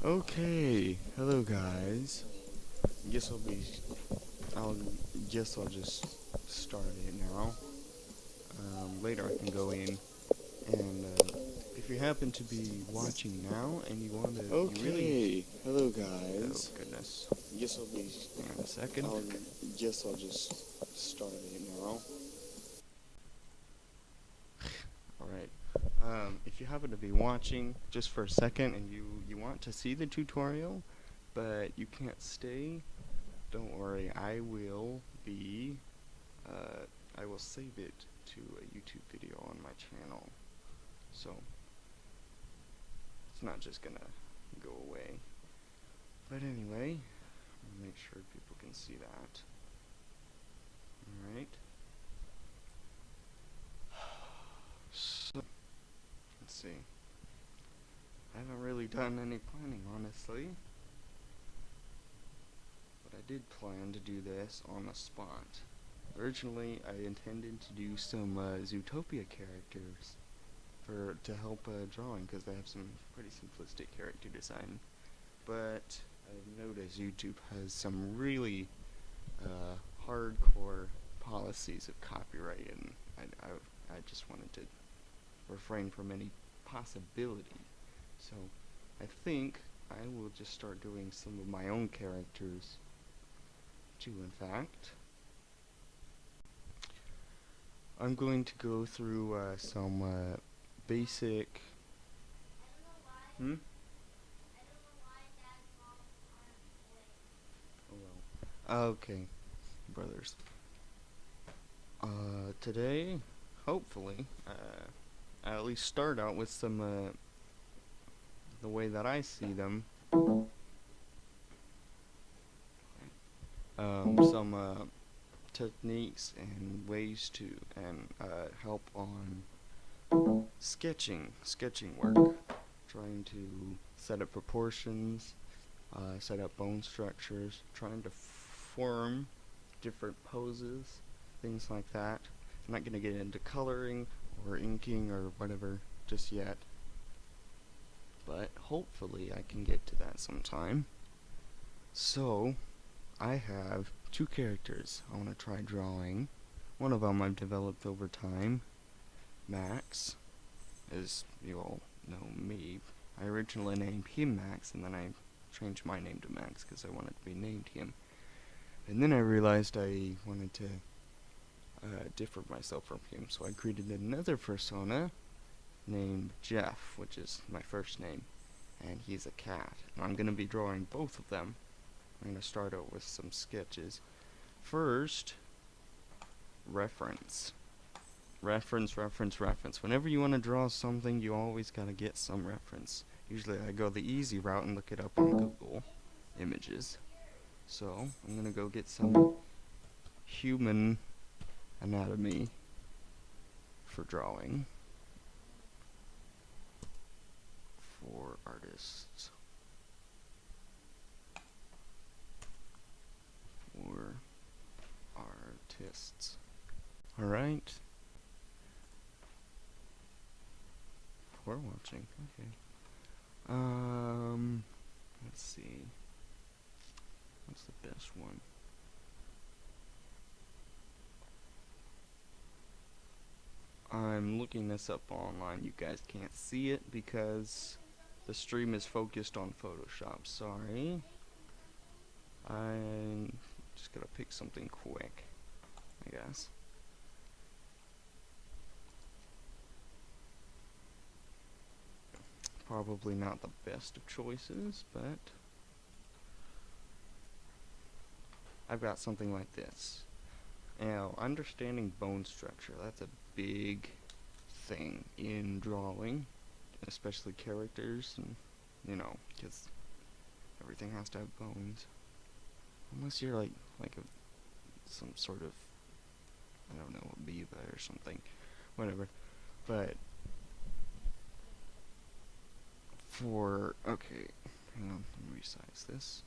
Okay, hello guys. Guess I'll be. I'll guess I'll just start it now. Later I can go in and if you happen to be watching now and you want to, you really. Okay, hello Oh guys. goodness. Guess I'll be. Hang on a second. I'll guess I'll just start it now. All right. If you happen to be watching just for a second and you want to see the tutorial, but you can't stay, don't worry. I will save it to a YouTube video on my channel. So it's not just gonna go away. But anyway, I'll make sure people can see that. Alright. So, let's see. I haven't really done any planning, honestly. But I did plan to do this on the spot. Originally, I intended to do some Zootopia characters to help drawing, because they have some pretty simplistic character design. But I've noticed YouTube has some really hardcore policies of copyright, and I just wanted to refrain from any possibility. So I think I will just start doing some of my own characters too, in fact. I'm going to go through some basic. Hmm? Oh well. Okay, brothers. Today, hopefully, I'll at least start out with some, the way that I see them, some, techniques and ways to, and, help on sketching work, trying to set up proportions, set up bone structures, trying to form different poses, things like that. I'm not going to get into coloring or inking or whatever just yet, but hopefully I can get to that sometime. So, I have two characters I want to try drawing. One of them I've developed over time, Max, as you all know me. I originally named him Max, and then I changed my name to Max because I wanted to be named him. And then I realized I wanted to differ myself from him, so I created another persona named Jeff, which is my first name, and he's a cat. And I'm going to be drawing both of them. I'm going to start out with some sketches. First, reference. Reference. Whenever you want to draw something, you always got to get some reference. Usually I go the easy route and look it up on Google Images. So, I'm going to go get some human anatomy for drawing for artists. For artists. Alright. For watching. Okay. Let's see. What's the best one? I'm looking this up online. You guys can't see it because the stream is focused on Photoshop. Sorry. I'm just gonna pick something quick, I guess. Probably not the best of choices, but I've got something like this. Now, understanding bone structure, that's a big thing in drawing, especially characters, and, you know, because everything has to have bones. Unless you're like some sort of, I don't know, amoeba or something. Whatever. But, okay, hang on, let me resize this.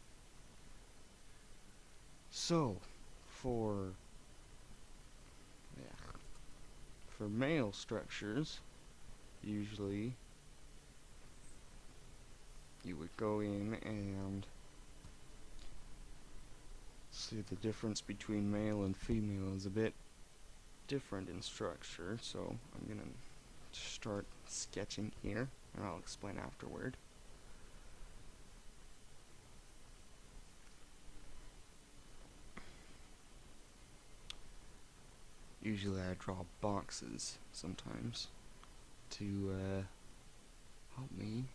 So, for male structures, usually you would go in and see the difference between male and female is a bit different in structure, so I'm gonna start sketching here, and I'll explain afterward. Usually I draw boxes sometimes to help me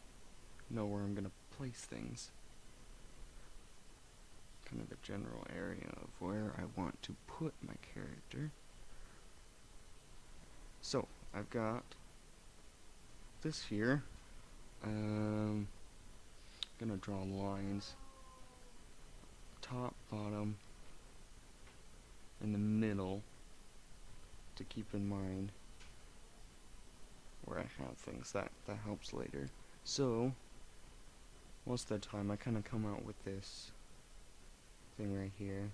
know where I'm gonna place things. Kind of a general area of where I want to put my character. So I've got this here. Gonna draw lines, top, bottom, in the middle, to keep in mind where I have things. That helps later. So most of the time I kind of come out with this thing right here.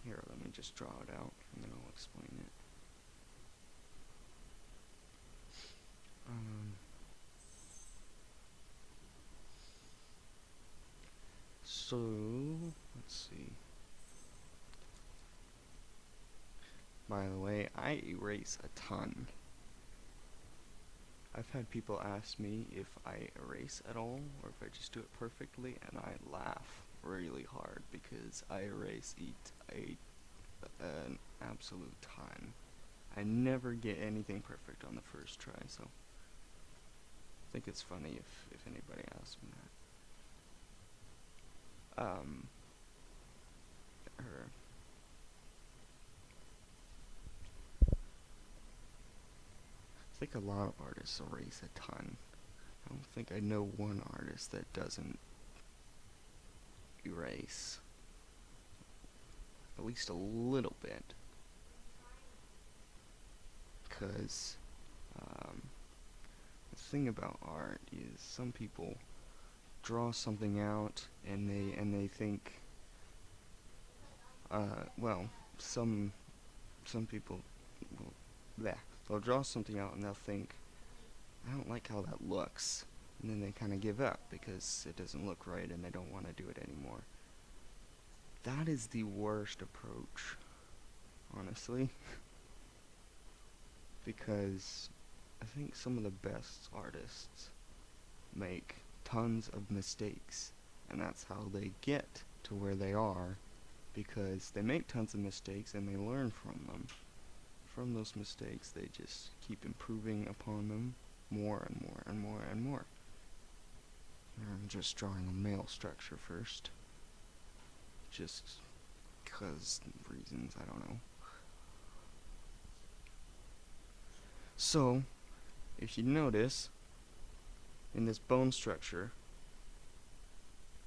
Here, let me just draw it out and then I'll explain it. So let's see. By the way, I erase a ton. I've had people ask me if I erase at all or if I just do it perfectly, and I laugh really hard because I erase an absolute ton. I never get anything perfect on the first try, so I think it's funny if anybody asks me that. I think a lot of artists erase a ton. I don't think I know one artist that doesn't erase at least a little bit, because the thing about art is some people draw something out and they think well, some people will, they'll draw something out and they'll think, I don't like how that looks, and then they kind of give up because it doesn't look right and they don't want to do it anymore. That is the worst approach, honestly, because I think some of the best artists make tons of mistakes, and that's how they get to where they are, because they make tons of mistakes and they learn from them. From those mistakes, they just keep improving upon them more and more and more and more. I'm just drawing a male structure first, just because reasons, I don't know. So, if you notice, in this bone structure,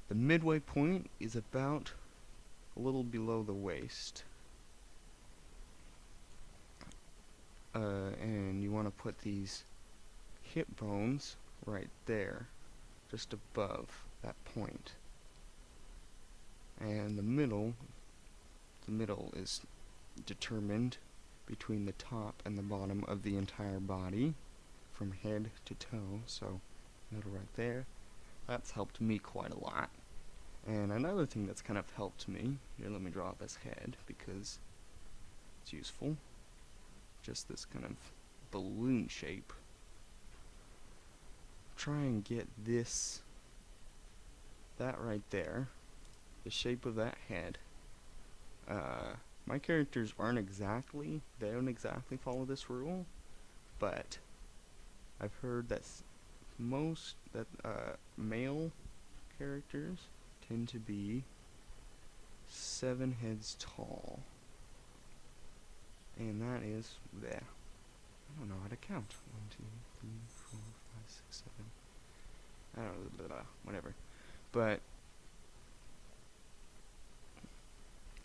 the midway point is about a little below the waist. And you want to put these hip bones right there, just above that point. And the middle is determined between the top and the bottom of the entire body, from head to toe, so middle right there. That's helped me quite a lot. And another thing that's kind of helped me, here let me draw this head because it's useful, just this kind of balloon shape. Try and get that right there, the shape of that head. My characters they don't exactly follow this rule, but I've heard that male characters tend to be 7 heads tall, and that is there. I don't know how to count. 1, 2, 3, 4, 5, 6, 7. I don't know, whatever. But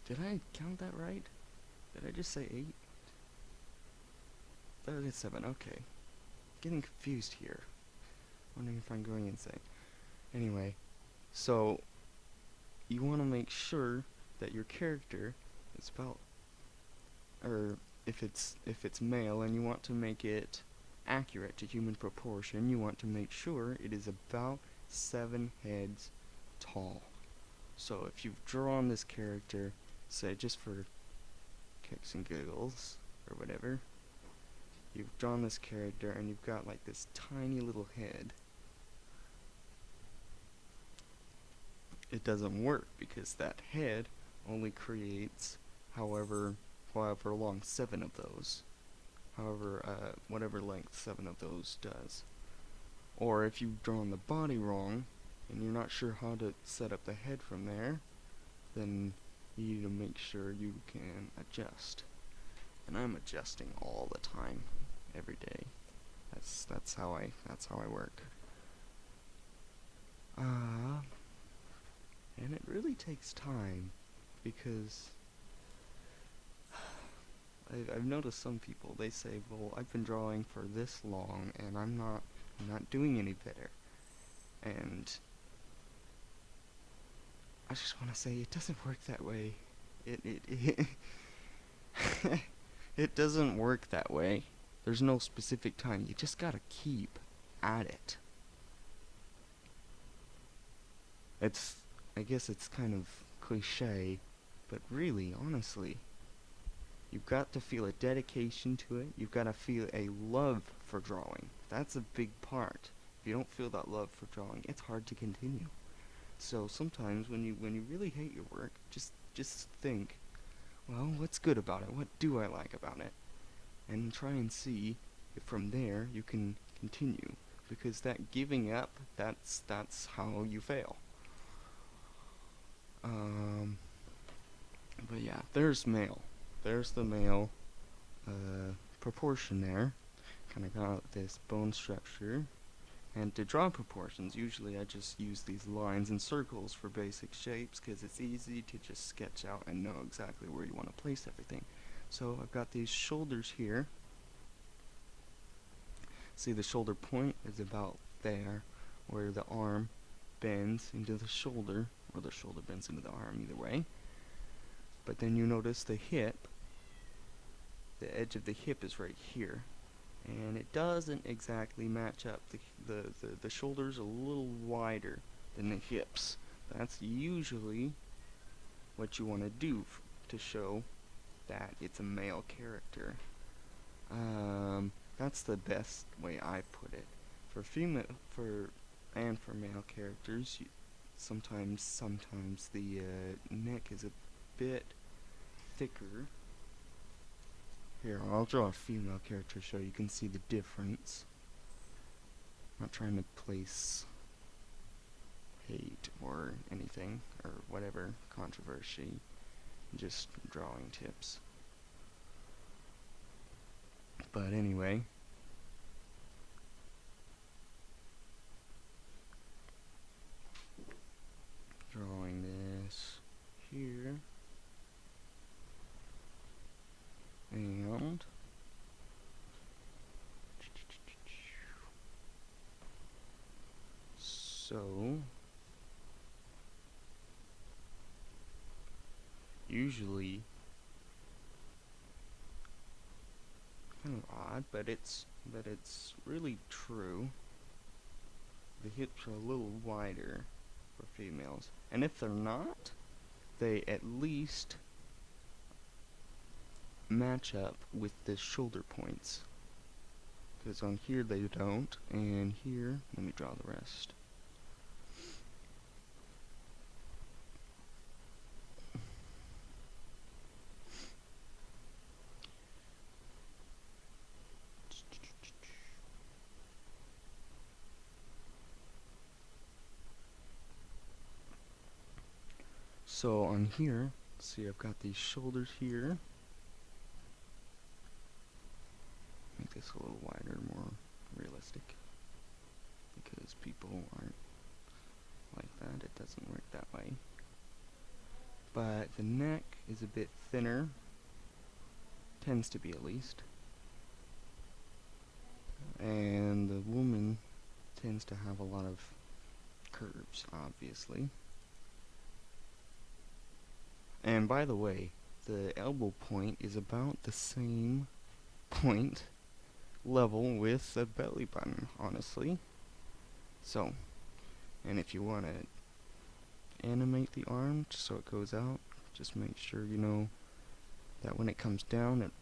did I count that right? Did I just say 8? That is 7. Okay. Getting confused here. Wondering if I'm going insane. Anyway, so you want to make sure that your character is about, or if it's male and you want to make it accurate to human proportion, you want to make sure it is about 7 heads tall. So if you've drawn this character, say just for kicks and giggles or whatever, you've drawn this character and you've got like this tiny little head. It doesn't work because that head only creates however long 7 of those. Whatever length 7 of those does. Or if you've drawn the body wrong and you're not sure how to set up the head from there, then you need to make sure you can adjust. And I'm adjusting all the time, every day. That's how I work. And it really takes time because I've noticed some people, they say, well, I've been drawing for this long and I'm not doing any better. And I just want to say it doesn't work that way. It it doesn't work that way. There's no specific time. You just gotta keep at it. I guess it's kind of cliche, but really, honestly, you've got to feel a dedication to it. You've got to feel a love for drawing. That's a big part. If you don't feel that love for drawing, it's hard to continue. So sometimes when you really hate your work, just think, well, what's good about it? What do I like about it? And try and see if from there you can continue. Because that giving up, that's how you fail. But yeah, there's male. There's the male proportion there. Kind of got this bone structure. And to draw proportions, usually I just use these lines and circles for basic shapes because it's easy to just sketch out and know exactly where you want to place everything. So I've got these shoulders here. See, the shoulder point is about there, where the arm bends into the shoulder, or the shoulder bends into the arm, either way. But then you notice the hip, the edge of the hip is right here. And it doesn't exactly match up. The shoulders a little wider than the hips. That's usually what you want to do to show that it's a male character. That's the best way I put it. For male characters, sometimes the neck is a bit thicker. Here, I'll draw a female character so you can see the difference. I'm not trying to place hate or anything, or whatever, controversy. Just drawing tips. But anyway. Drawing this here. And so usually kind of odd, but it's really true. The hips are a little wider for females, and if they're not, they at least match up with the shoulder points, because on here they don't, and here, let me draw the rest. So on here, see, I've got these shoulders here. Make this a little wider, more realistic, because people aren't like that. It doesn't work that way. But the neck is a bit thinner, tends to be at least, and the woman tends to have a lot of curves, obviously. And by the way, the elbow point is about the same point level with the belly button, honestly. So, And if you want to animate the arm just so it goes out, just make sure you know that when it comes down it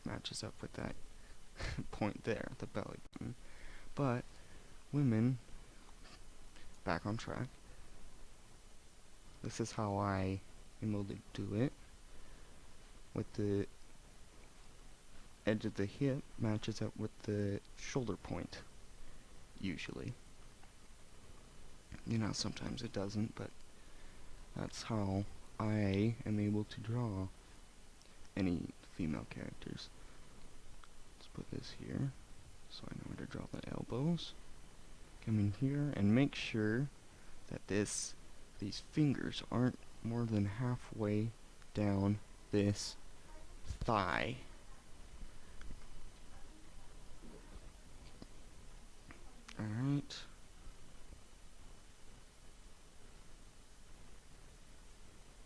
matches up with that point there, the belly button. But women, back on track, this is how I am able to do it. With the edge of the hip matches up with the shoulder point, usually. You know, sometimes it doesn't, but that's how I am able to draw any female characters. Let's put this here, so I know where to draw the elbows. Come in here and make sure that these fingers aren't more than halfway down this thigh. Alright.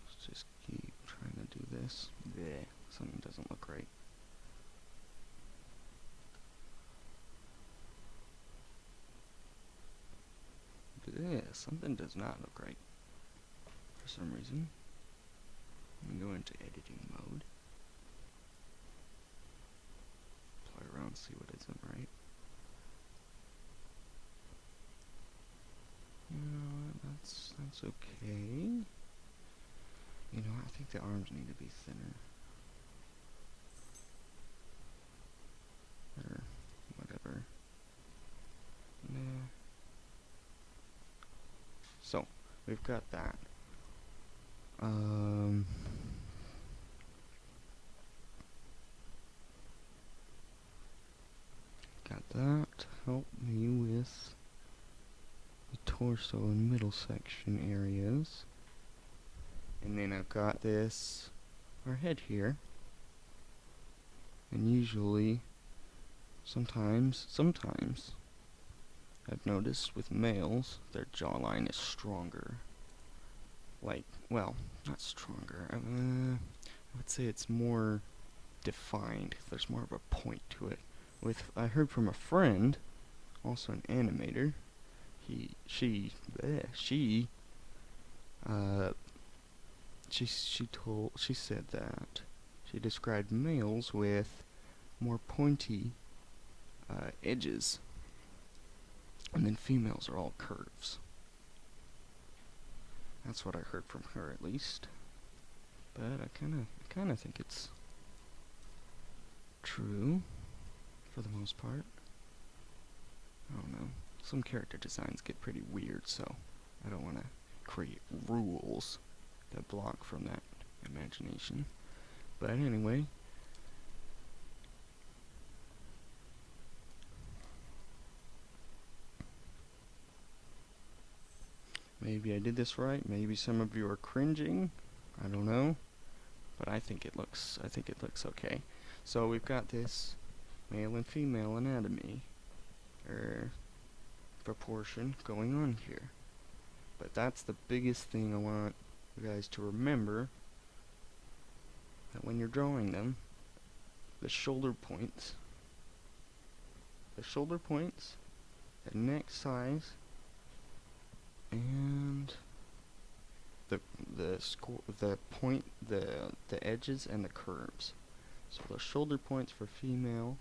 Let's just keep trying to do this. Bleh, something doesn't look right. Bleh, something does not look right for some reason. Let me go into editing mode. Play around, see what isn't right. You know, that's okay. You know, I think the arms need to be thinner. Or whatever. Nah. So, we've got that. Got that to help me with the torso and middle section areas. And then I've got our head here. And usually, sometimes, I've noticed with males, their jawline is stronger. Like, well, not stronger. I would say it's more defined. There's more of a point to it. I heard from a friend, also an animator. She said that she described males with more pointy edges, and then females are all curves. That's what I heard from her, at least. But I kind of think it's true for the most part. I don't know. Some character designs get pretty weird, so I don't want to create rules that block from that imagination. But anyway, maybe I did this right. Maybe some of you are cringing. I don't know, but I think it looks okay. So we've got this male and female anatomy, or proportion going on here. But that's the biggest thing I want you guys to remember, that when you're drawing them, the shoulder points, the neck size, and the edges and the curves. So the shoulder points for female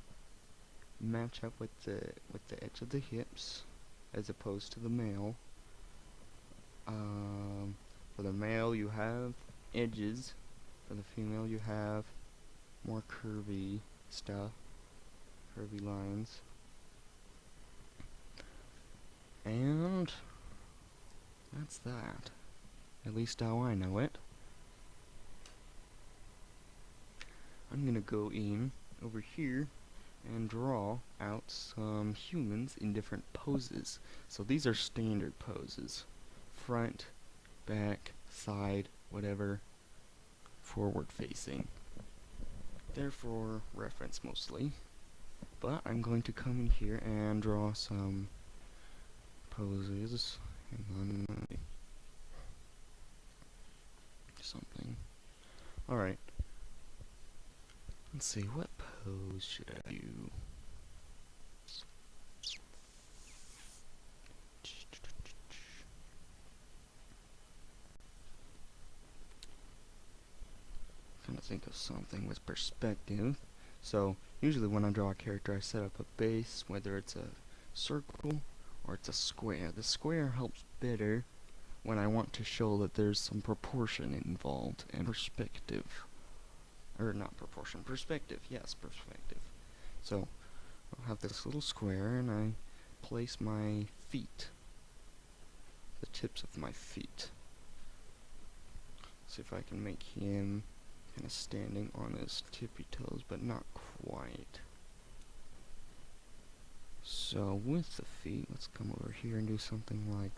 match up with the edge of the hips, as opposed to the male. For the male, you have edges. For the female, you have more curvy stuff, curvy lines. And that's that. At least how I know it. I'm gonna go in over here and draw out some humans in different poses. So these are standard poses. Front, back, side, whatever, forward facing. They're for reference mostly. But I'm going to come in here and draw some poses. Hang on. Something. Alright. Let's see, what pose should I do? think of something with perspective. So usually when I draw a character, I set up a base, whether it's a circle or it's a square. The square helps better when I want to show that there's some proportion involved and perspective. Or not proportion, perspective, yes, perspective. So I'll have this little square and I place my feet, the tips of my feet. See if I can make him kind of standing on his tippy toes, but not quite. So with the feet, let's come over here and do something like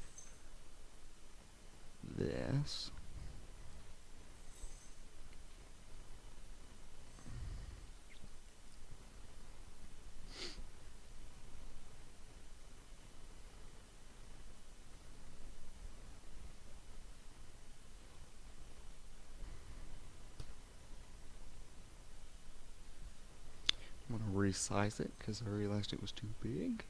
this. I'm gonna resize it because I realized it was too big.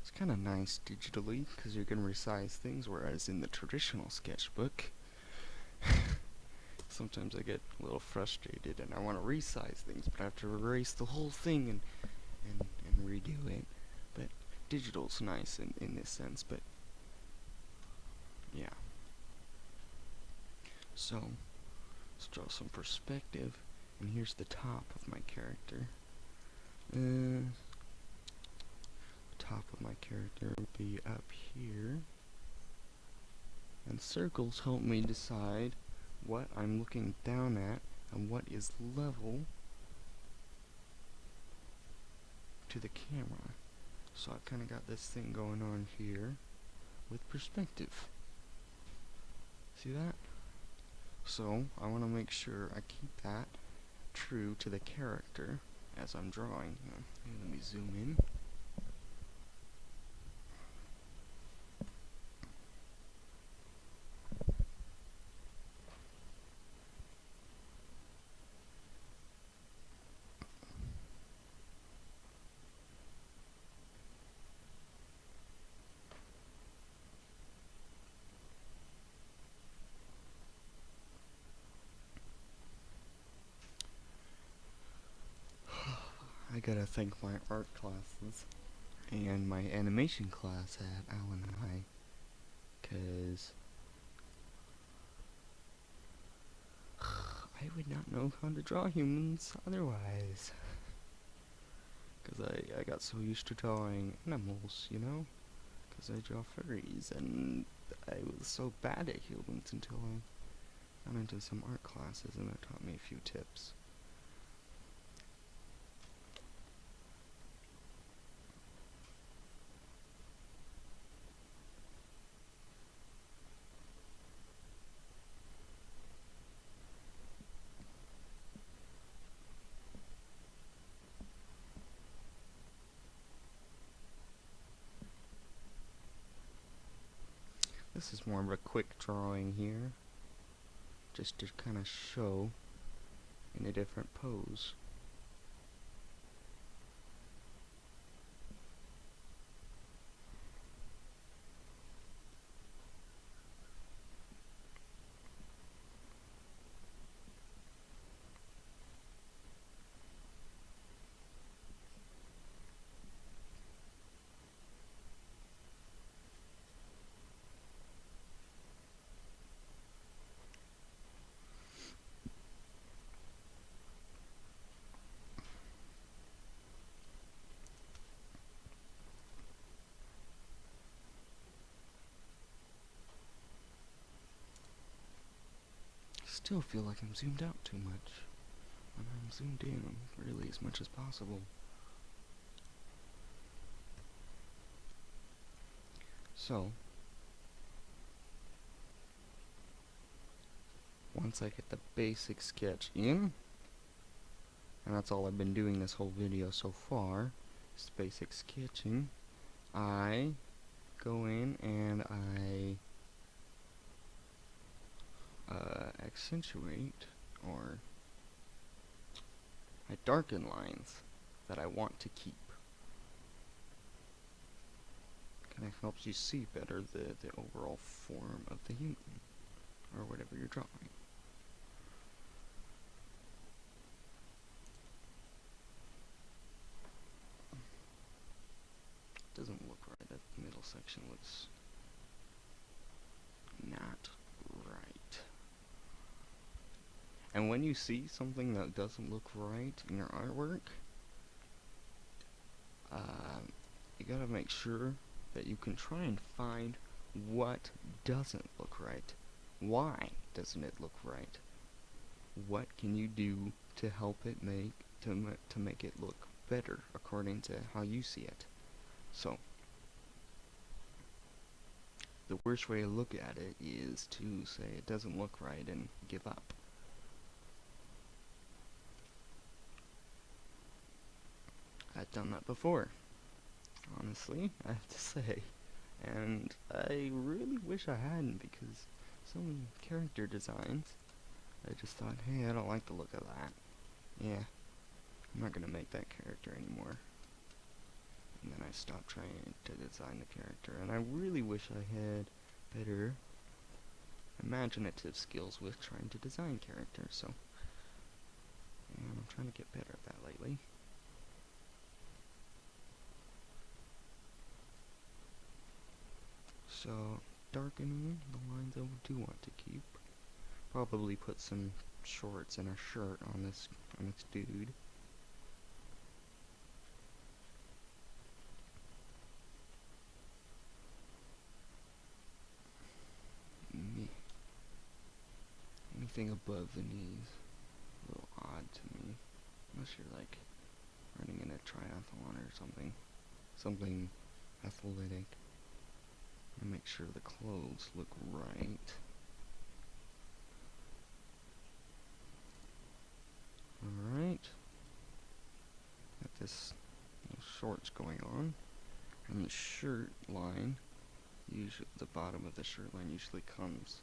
It's kind of nice digitally because you can resize things, whereas in the traditional sketchbook, sometimes I get a little frustrated and I want to resize things, but I have to erase the whole thing and redo it. But digital's nice in this sense, but yeah. So let's draw some perspective, and here's the top of my character. Top of my character would be up here, and circles help me decide what I'm looking down at and what is level to the camera. So I've kind of got this thing going on here with perspective. See that? So I want to make sure I keep that true to the character as I'm drawing. Let me zoom in. I gotta thank my art classes and my animation class at Allen High, 'cause I would not know how to draw humans otherwise. 'Cause I got so used to drawing animals, you know? 'Cause I draw furries, and I was so bad at humans until I got into some art classes and that taught me a few tips. This is more of a quick drawing here, just to kind of show in a different pose. Still feel like I'm zoomed out too much, and I'm zoomed in really as much as possible. So, once I get the basic sketch in, and that's all I've been doing this whole video so far, is basic sketching, I go in and I accentuate, or I darken lines that I want to keep. Kind of helps you see better the overall form of the human, or whatever you're drawing. section looks not right. And when you see something that doesn't look right in your artwork, you gotta make sure that you can try and find what doesn't look right. Why doesn't it look right? What can you do to help it to make it look better according to how you see it? So, the worst way to look at it is to say it doesn't look right and give up. I've done that before, honestly, I have to say. And I really wish I hadn't, because some character designs, I just thought, hey, I don't like the look of that. Yeah, I'm not gonna make that character anymore. And then I stopped trying to design the character, and I really wish I had better imaginative skills with trying to design characters, so and I'm trying to get better at that lately. So, darkening the lines I do want to keep. Probably put some shorts and a shirt on this dude. Anything above the knees, a little odd to me. Unless you're like running in a triathlon or something athletic. And make sure the clothes look right. Alright. Got this shorts going on. And the shirt line, usually the bottom of the shirt line usually comes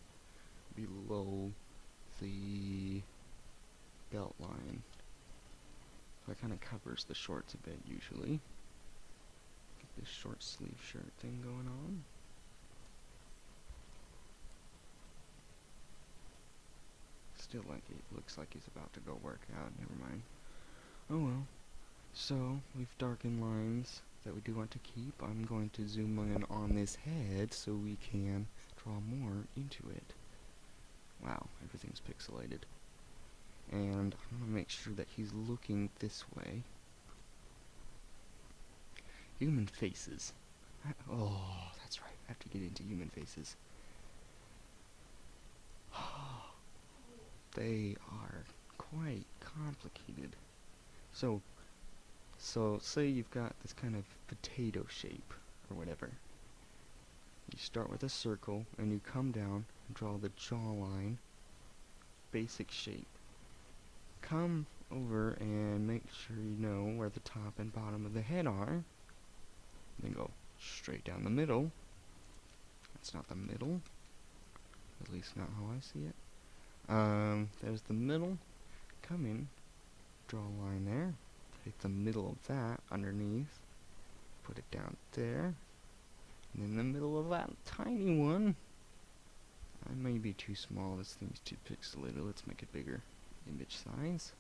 below the belt line. So it kind of covers the shorts a bit usually. Get this short sleeve shirt thing going on. Still like it looks like he's about to go work out, never mind. Oh well. So, we've darkened lines that we do want to keep. I'm going to zoom in on this head so we can draw more into it. Wow, everything's pixelated. And I'm going to make sure that he's looking this way. Human faces. Oh, that's right. I have to get into human faces. They are quite complicated. So say you've got this kind of potato shape, or whatever. You start with a circle, and you come down and draw the jawline, basic shape. Come over and make sure you know where the top and bottom of the head are. Then go straight down the middle. That's not the middle. At least not how I see it. There's the middle. Come in, draw a line there. Take the middle of that underneath. Put it down there. And in the middle of that tiny one. I may be too small. This thing's too pixelated. Let's make it bigger. Image size.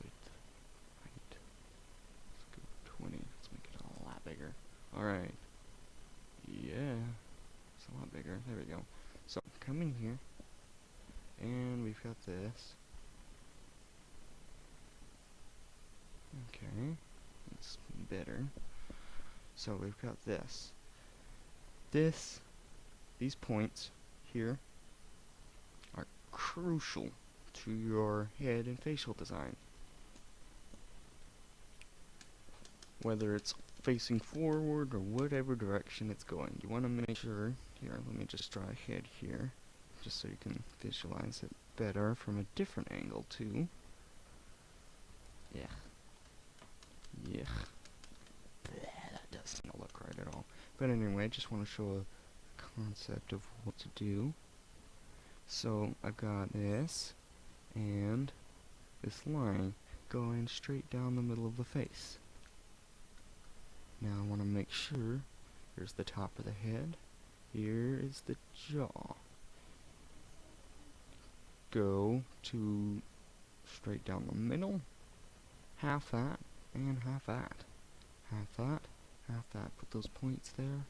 Width. Height. Let's go 20. Let's make it a lot bigger. Alright. Yeah. It's a lot bigger. There we go. So, come in here. And we've got this. Okay. It's better. So, we've got this. These points here are crucial to your head and facial design. Whether it's facing forward or whatever direction it's going. You want to make sure, here, let me just draw a head here, just so you can visualize it better from a different angle too. Yeah. That doesn't look right at all. But anyway, I just want to show a concept of what to do. So I've got this and this line going straight down the middle of the face. Now I want to make sure here's the top of the head, here is the jaw. Go to straight down the middle, half that and half that. half that, put those points there.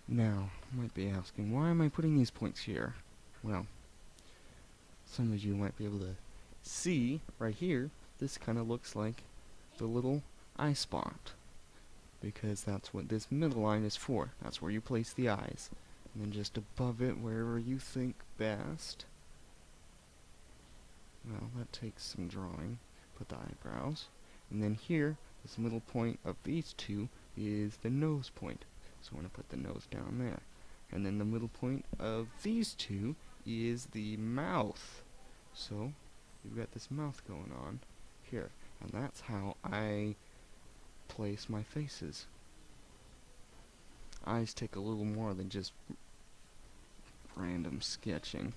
Now, you might be asking, why am I putting these points here? Well, some of you might be able to see right here, this kind of looks like the little eye spot, because that's what this middle line is for. That's where you place the eyes. And then just above it, wherever you think best. Well, that takes some drawing. Put the eyebrows. And then here, this middle point of these two is the nose point. So I'm going to put the nose down there. And then the middle point of these two is the mouth. So you've got this mouth going on here. And that's how I place my faces. Eyes take a little more than just random sketching.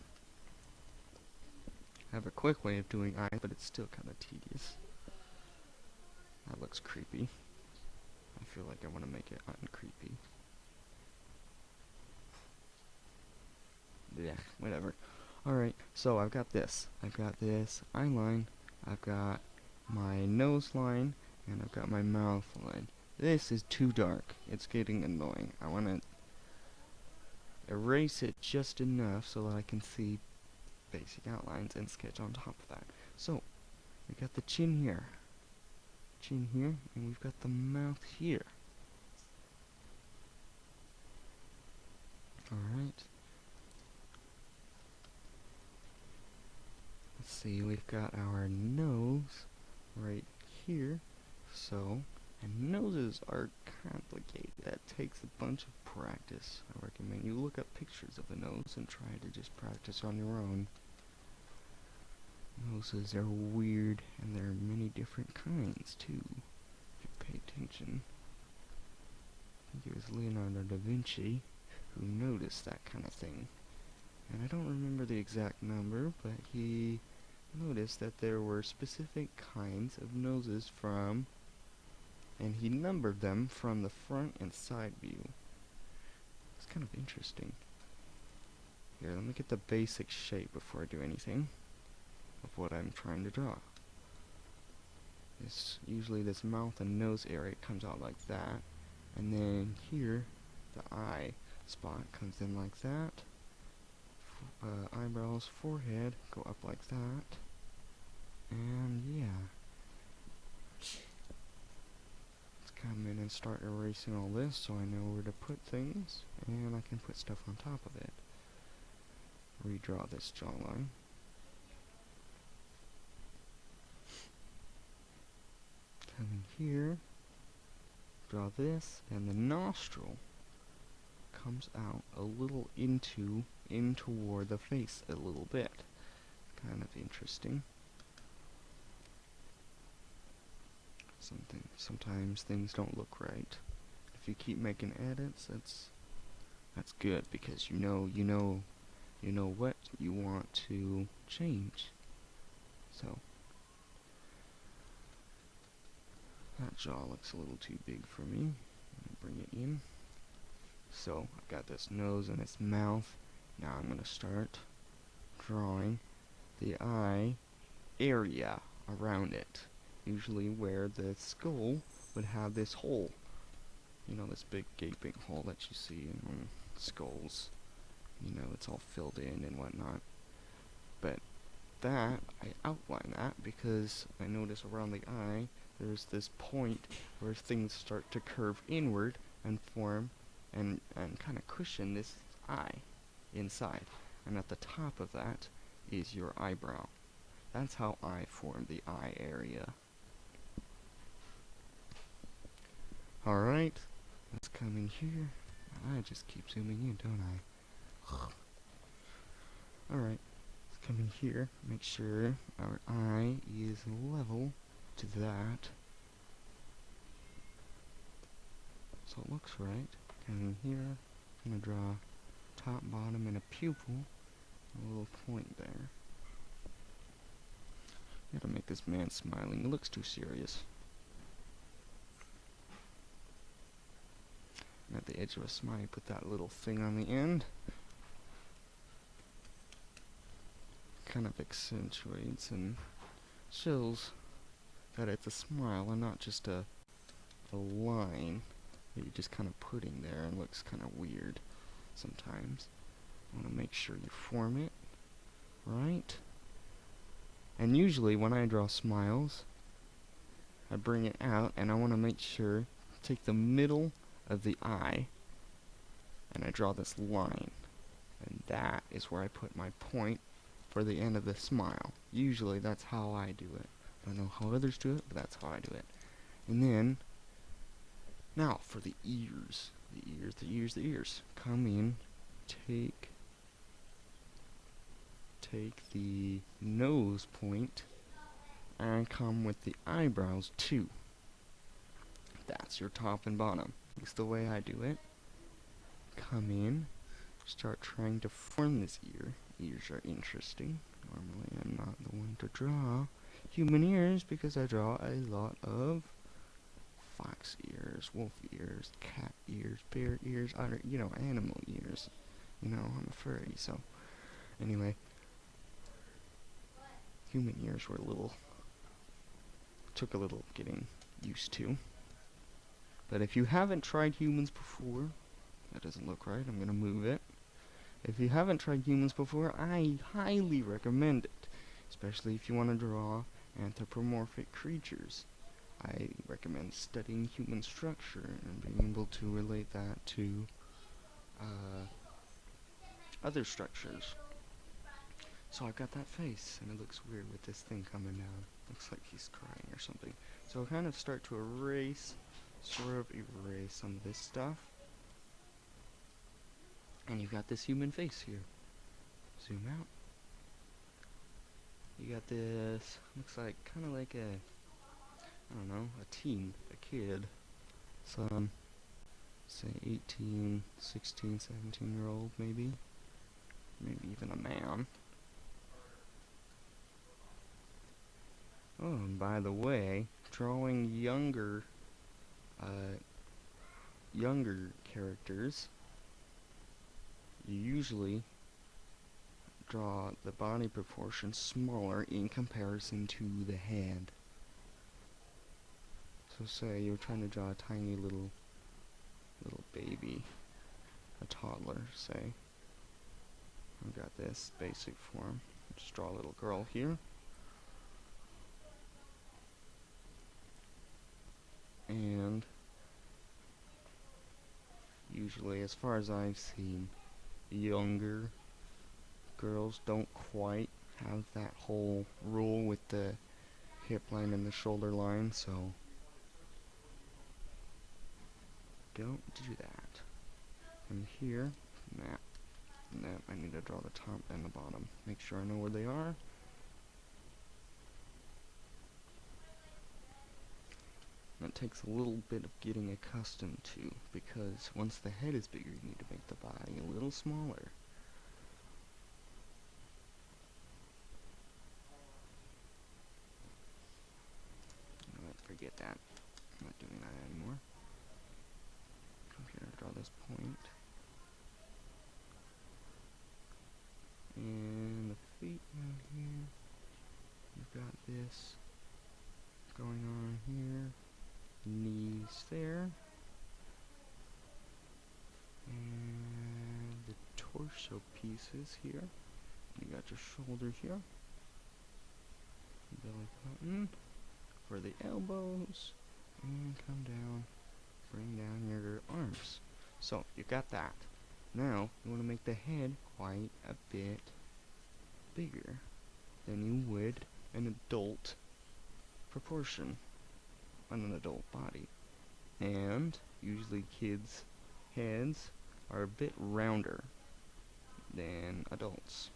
I have a quick way of doing eyes, but it's still kind of tedious. That looks creepy. I feel like I want to make it uncreepy. Yeah, whatever. Alright, so I've got this. I've got this eye line, I've got my nose line, and I've got my mouth line. This is too dark. It's getting annoying. I want to erase it just enough so that I can see basic outlines and sketch on top of that. So, we've got the chin here, and we've got the mouth here. Alright. Let's see, we've got our nose right here. So, and noses are complicated. That takes a bunch of practice. I recommend you look up pictures of the nose and try to just practice on your own. Noses are weird, and there are many different kinds, too, if you pay attention. I think it was Leonardo da Vinci who noticed that kind of thing. And I don't remember the exact number, but he noticed that there were specific kinds of noses from, and he numbered them from the front and side view. It's kind of interesting. Here, let me get the basic shape before I do anything of what I'm trying to draw. Usually this mouth and nose area comes out like that, and then here the eye spot comes in like that. Eyebrows, forehead go up like that, and yeah. Let's come in and start erasing all this so I know where to put things, and I can put stuff on top of it. Redraw this jawline. Come in here, draw this, and the nostril comes out a little in toward the face a little bit. Kind of interesting. Sometimes things don't look right. If you keep making edits, that's good, because you know what you want to change. So that jaw looks a little too big for me. Bring it in. So I've got this nose and this mouth. Now I'm going to start drawing the eye area around it. Usually where the skull would have this hole. You know, this big gaping hole that you see in skulls. You know, it's all filled in and whatnot. But that, I outline that because I notice around the eye there's this point where things start to curve inward and form and kind of cushion this eye inside. And at the top of that is your eyebrow. That's how I form the eye area. Alright, let's come in here. I just keep zooming in, don't I? Alright, let's come in here. Make sure our eye is level to that. So it looks right. Come in here. I'm going to draw top, bottom, and a pupil. A little point there. Gotta make this man smiling. It looks too serious. And at the edge of a smile, put that little thing on the end. Kind of accentuates and shows that it's a smile and not just a line that you're just kind of putting there and looks kind of weird sometimes. I want to make sure you form it right. And usually when I draw smiles, I bring it out and I want to make sure, take the middle of the eye and I draw this line. And that is where I put my point for the end of the smile. Usually that's how I do it. I don't know how others do it, but that's how I do it. And then, now for the ears. The ears. Come in, take the nose point and come with the eyebrows too. That's your top and bottom. It's the way I do it. Come in, start trying to form this ear. Ears are interesting. Normally I'm not the one to draw human ears because I draw a lot of fox ears, wolf ears, cat ears, bear ears, other, animal ears. I'm a furry, so anyway, human ears were took a little getting used to. But if you haven't tried humans before, that doesn't look right, I'm gonna move it. If you haven't tried humans before, I highly recommend it, especially if you want to draw anthropomorphic creatures. I recommend studying human structure and being able to relate that to other structures. So I've got that face, and it looks weird with this thing coming down. Looks like he's crying or something. So I'll kind of start to sort of erase some of this stuff. And you've got this human face here. Zoom out. You got this, looks like, kind of like I don't know, a teen, a kid. Some, say 18, 16, 17-year-old maybe. Maybe even a man. Oh, and by the way, drawing younger characters, you usually draw the body proportions smaller in comparison to the head. So say you're trying to draw a tiny little baby, a toddler, say. I've got this basic form. Just draw a little girl here. And usually, as far as I've seen, younger girls don't quite have that whole rule with the hip line and the shoulder line, so don't do that. And here, I need to draw the top and the bottom. Make sure I know where they are. That takes a little bit of getting accustomed to, because once the head is bigger, you need to make the body a little smaller. Forget that. I'm not doing that anymore. Come here, draw this point. And the feet down here. You've got this going on here. Knees there. And the torso pieces here. You got your shoulder here. Belly button for the elbows. And come down. Bring down your arms. So, you got that. Now, you want to make the head quite a bit bigger than you would an adult proportion on an adult body. And usually kids' heads are a bit rounder than adults.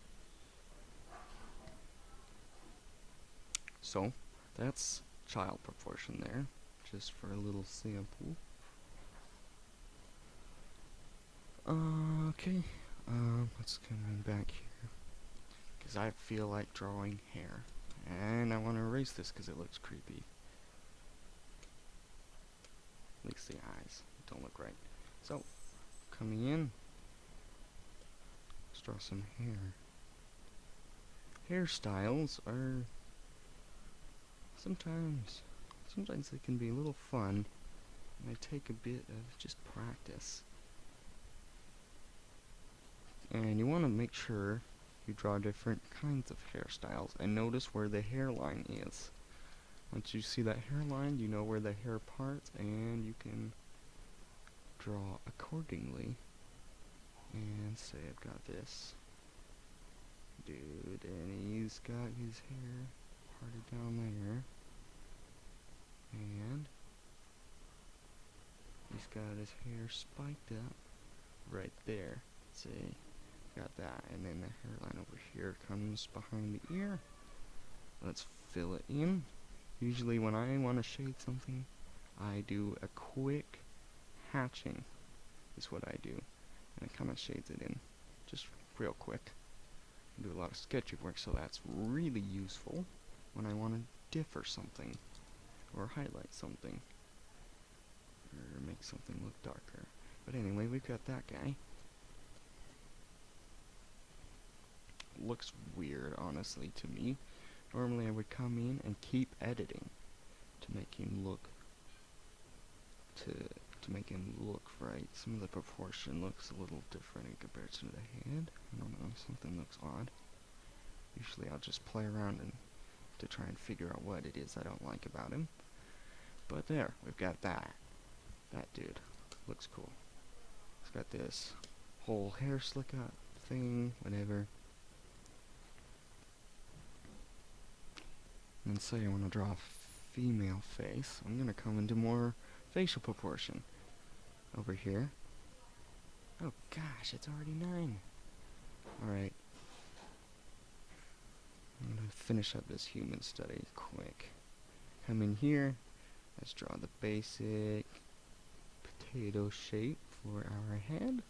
So, that's child proportion there, just for a little sample. Okay, let's come back here, because I feel like drawing hair, and I want to erase this because it looks creepy. At least the eyes don't look right. So, coming in, let's draw some hair. Hairstyles are sometimes they can be a little fun, and they take a bit of just practice. And you want to make sure you draw different kinds of hairstyles, and notice where the hairline is. Once you see that hairline, you know where the hair parts, and you can draw accordingly. And say I've got this dude, and he's got his hair parted down there, and he's got his hair spiked up right there. See, got that, and then the hairline over here comes behind the ear. Let's fill it in. Usually when I want to shade something, I do a quick hatching is what I do, and it kind of shades it in just real quick. I do a lot of sketchy work, so that's really useful when I want to differ something or highlight something or make something look darker. But anyway, we've got that guy. Looks weird, honestly, to me. Normally I would come in and keep editing to make him look right. Some of the proportion looks a little different in comparison to the head. I don't know, something looks odd. Usually I'll just play around and to try and figure out what it is I don't like about him. But there, we've got that. That dude looks cool. He's got this whole hair slick up thing, whatever. And say I want to draw a female face. I'm going to come into more facial proportion over here. Oh gosh, it's already 9. Alright. I'm going to finish up this human study quick. Come in here. Let's draw the basic potato shape for our head.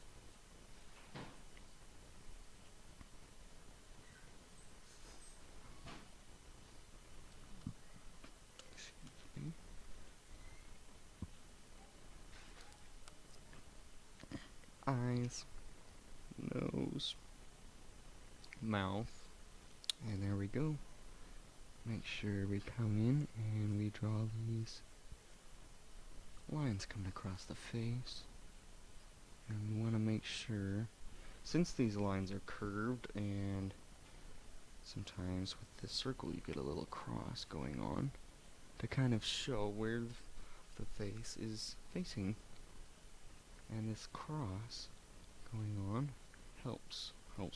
Eyes, nose, mouth, and there we go. Make sure we come in and we draw these lines coming across the face. And we want to make sure, since these lines are curved and sometimes with this circle you get a little cross going on, to kind of show where the face is facing. And this cross going on helps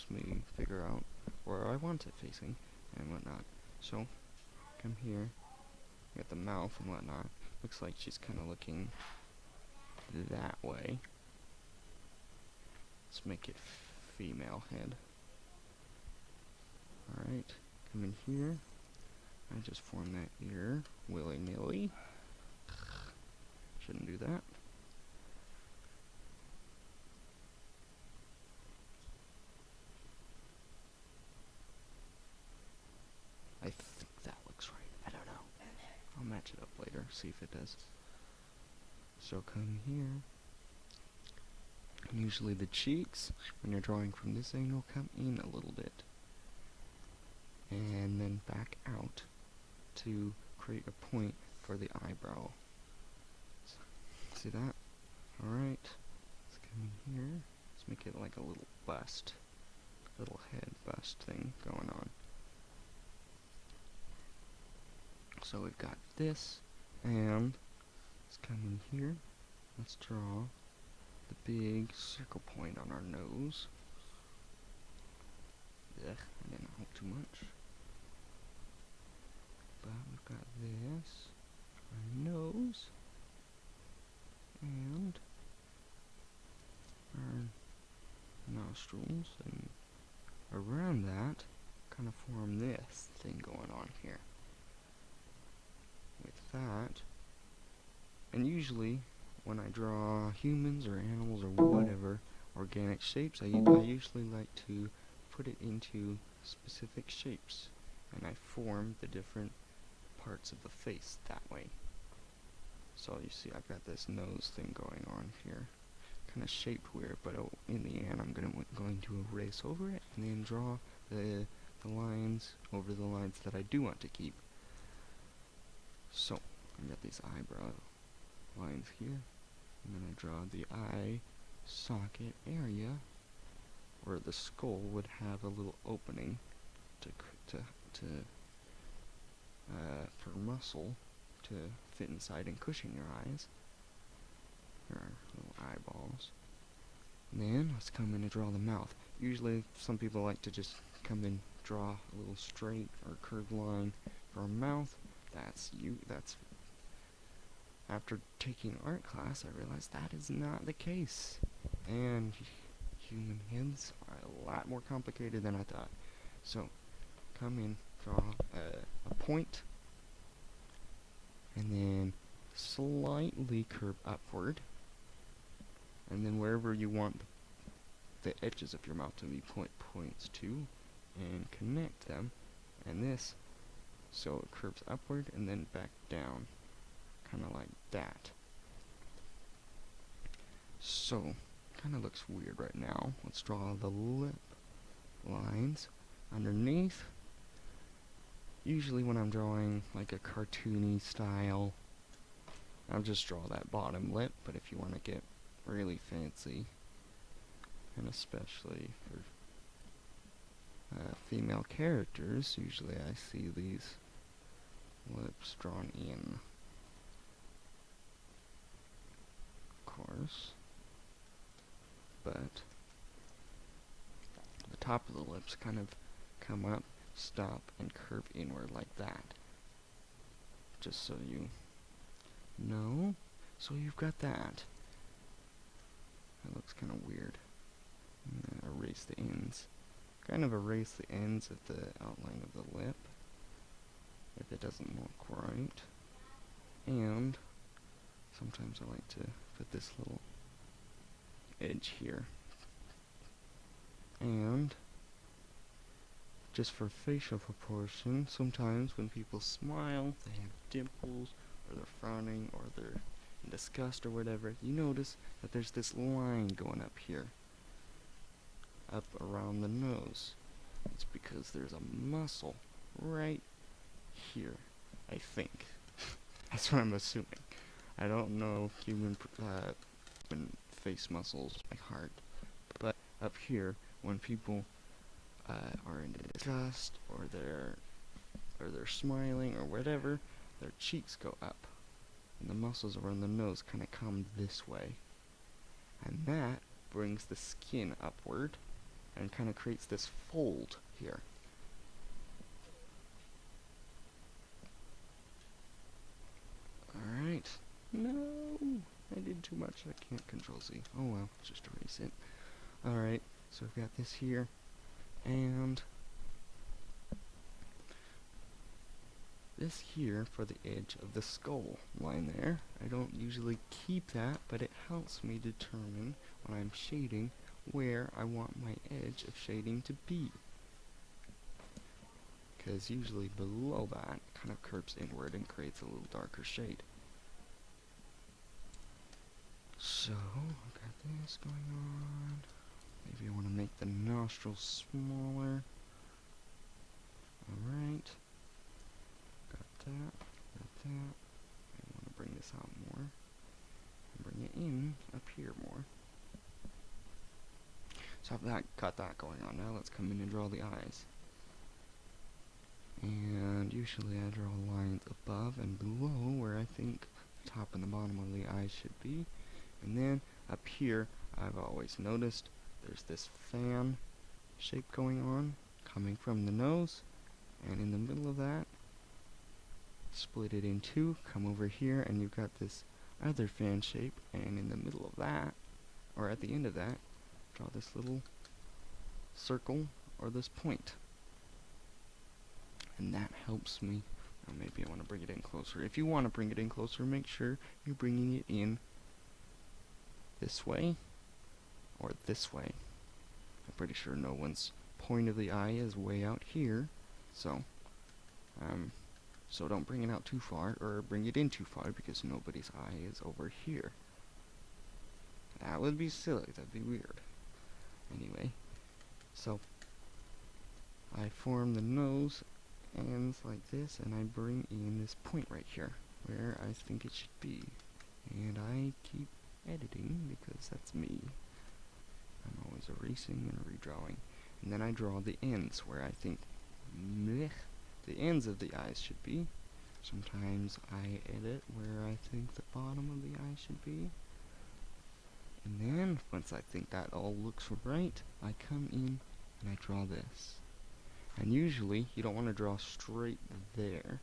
me figure out where I want it facing and whatnot. So, come here, get the mouth and whatnot. Looks like she's kind of looking that way. Let's make it female head. Alright, come in here. I just formed that ear willy-nilly. Shouldn't do that. I think that looks right. I don't know. I'll match it up later, see if it does. So come here. And usually the cheeks, when you're drawing from this angle, come in a little bit. And then back out to create a point for the eyebrow. See that? Alright. Let's come in here. Let's make it like a little bust. Little head bust thing going on. So we've got this, and let's come in here. Let's draw the big circle point on our nose. Ugh, I didn't hope too much. But we've got this, our nose, and our nostrils, and around that, kind of form this thing going on here. With that, and usually when I draw humans or animals or whatever organic shapes, I usually like to put it into specific shapes, and I form the different parts of the face that way. So you see I've got this nose thing going on here, kind of shaped weird, but in the end I'm going to erase over it and then draw the lines over the lines that I do want to keep. I got these eyebrow lines here, and then I draw the eye socket area where the skull would have a little opening for muscle to fit inside and cushion your eyes. There are little eyeballs. And then let's come in and draw the mouth. Usually some people like to just come in, draw a little straight or curved line for a mouth. That's after taking art class, I realized that is not the case. And human heads are a lot more complicated than I thought. So come in, draw a point, and then slightly curve upward, and then wherever you want the edges of your mouth to be points to, and connect them, and this, so it curves upward and then back down, kind of like that. So, kind of looks weird right now. Let's draw the lip lines underneath. Usually when I'm drawing like a cartoony style, I'll just draw that bottom lip, but if you want to get really fancy, and especially for female characters, usually I see these lips drawn in. Of course. But the top of the lips kind of come up, stop, and curve inward like that. Just so you know. So you've got that. That looks kind of weird. I'm gonna erase the ends. Kind of erase the ends of the outline of the lip if it doesn't look right. And sometimes I like to put this little edge here. And just for facial proportion, sometimes when people smile, they have dimples, or they're frowning, or they're in disgust, or whatever, you notice that there's this line going up here, up around the nose. It's because there's a muscle right here, I think. That's what I'm assuming. I don't know human face muscles by heart, but up here, when people are in disgust, or they're smiling, or whatever, their cheeks go up, and the muscles around the nose kind of come this way, and that brings the skin upward, and kind of creates this fold here. Alright. No! I did too much. I can't control Z. Oh well, just erase it. Alright, so I've got this here, and this here for the edge of the skull line there. I don't usually keep that, but it helps me determine when I'm shading where I want my edge of shading to be. Because usually below that kind of curves inward and creates a little darker shade. So, I've got this going on. Maybe I want to make the nostrils smaller. Alright. Got that. I want to bring this out more. And bring it in up here more. So I've got that going on. Now let's come in and draw the eyes. And usually I draw lines above and below where I think the top and the bottom of the eyes should be. And then up here, I've always noticed there's this fan shape going on, coming from the nose, and in the middle of that, split it in two, come over here, and you've got this other fan shape, and in the middle of that, or at the end of that, draw this little circle or this point. And that helps me. Now maybe I want to bring it in closer. If you want to bring it in closer, make sure you're bringing it in this way or this way. I'm pretty sure no one's point of the eye is way out here, so don't bring it out too far or bring it in too far because nobody's eye is over here. That would be silly. That'd be weird. Anyway, so I form the nose ends like this, and I bring in this point right here, where I think it should be. And I keep editing because that's me. I'm always erasing and redrawing. And then I draw the ends where I think the ends of the eyes should be. Sometimes I edit where I think the bottom of the eye should be. And then, once I think that all looks right, I come in and I draw this. And usually, you don't want to draw straight there.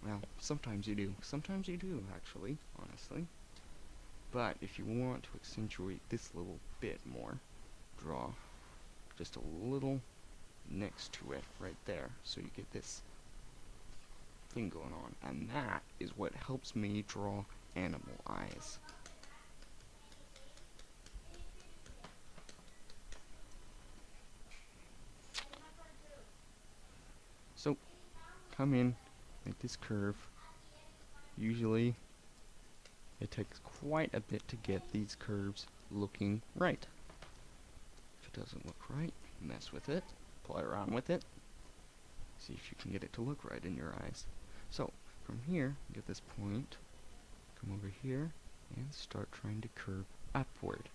Well, sometimes you do. Sometimes you do, actually, honestly. But if you want to accentuate this little bit more, draw just a little next to it, right there, so you get this thing going on. And that is what helps me draw animal eyes. So, come in, make this curve. Usually, it takes quite a bit to get these curves looking right. If it doesn't look right, mess with it, play around with it, see if you can get it to look right in your eyes. So, from here, get this point, come over here, and start trying to curve upward.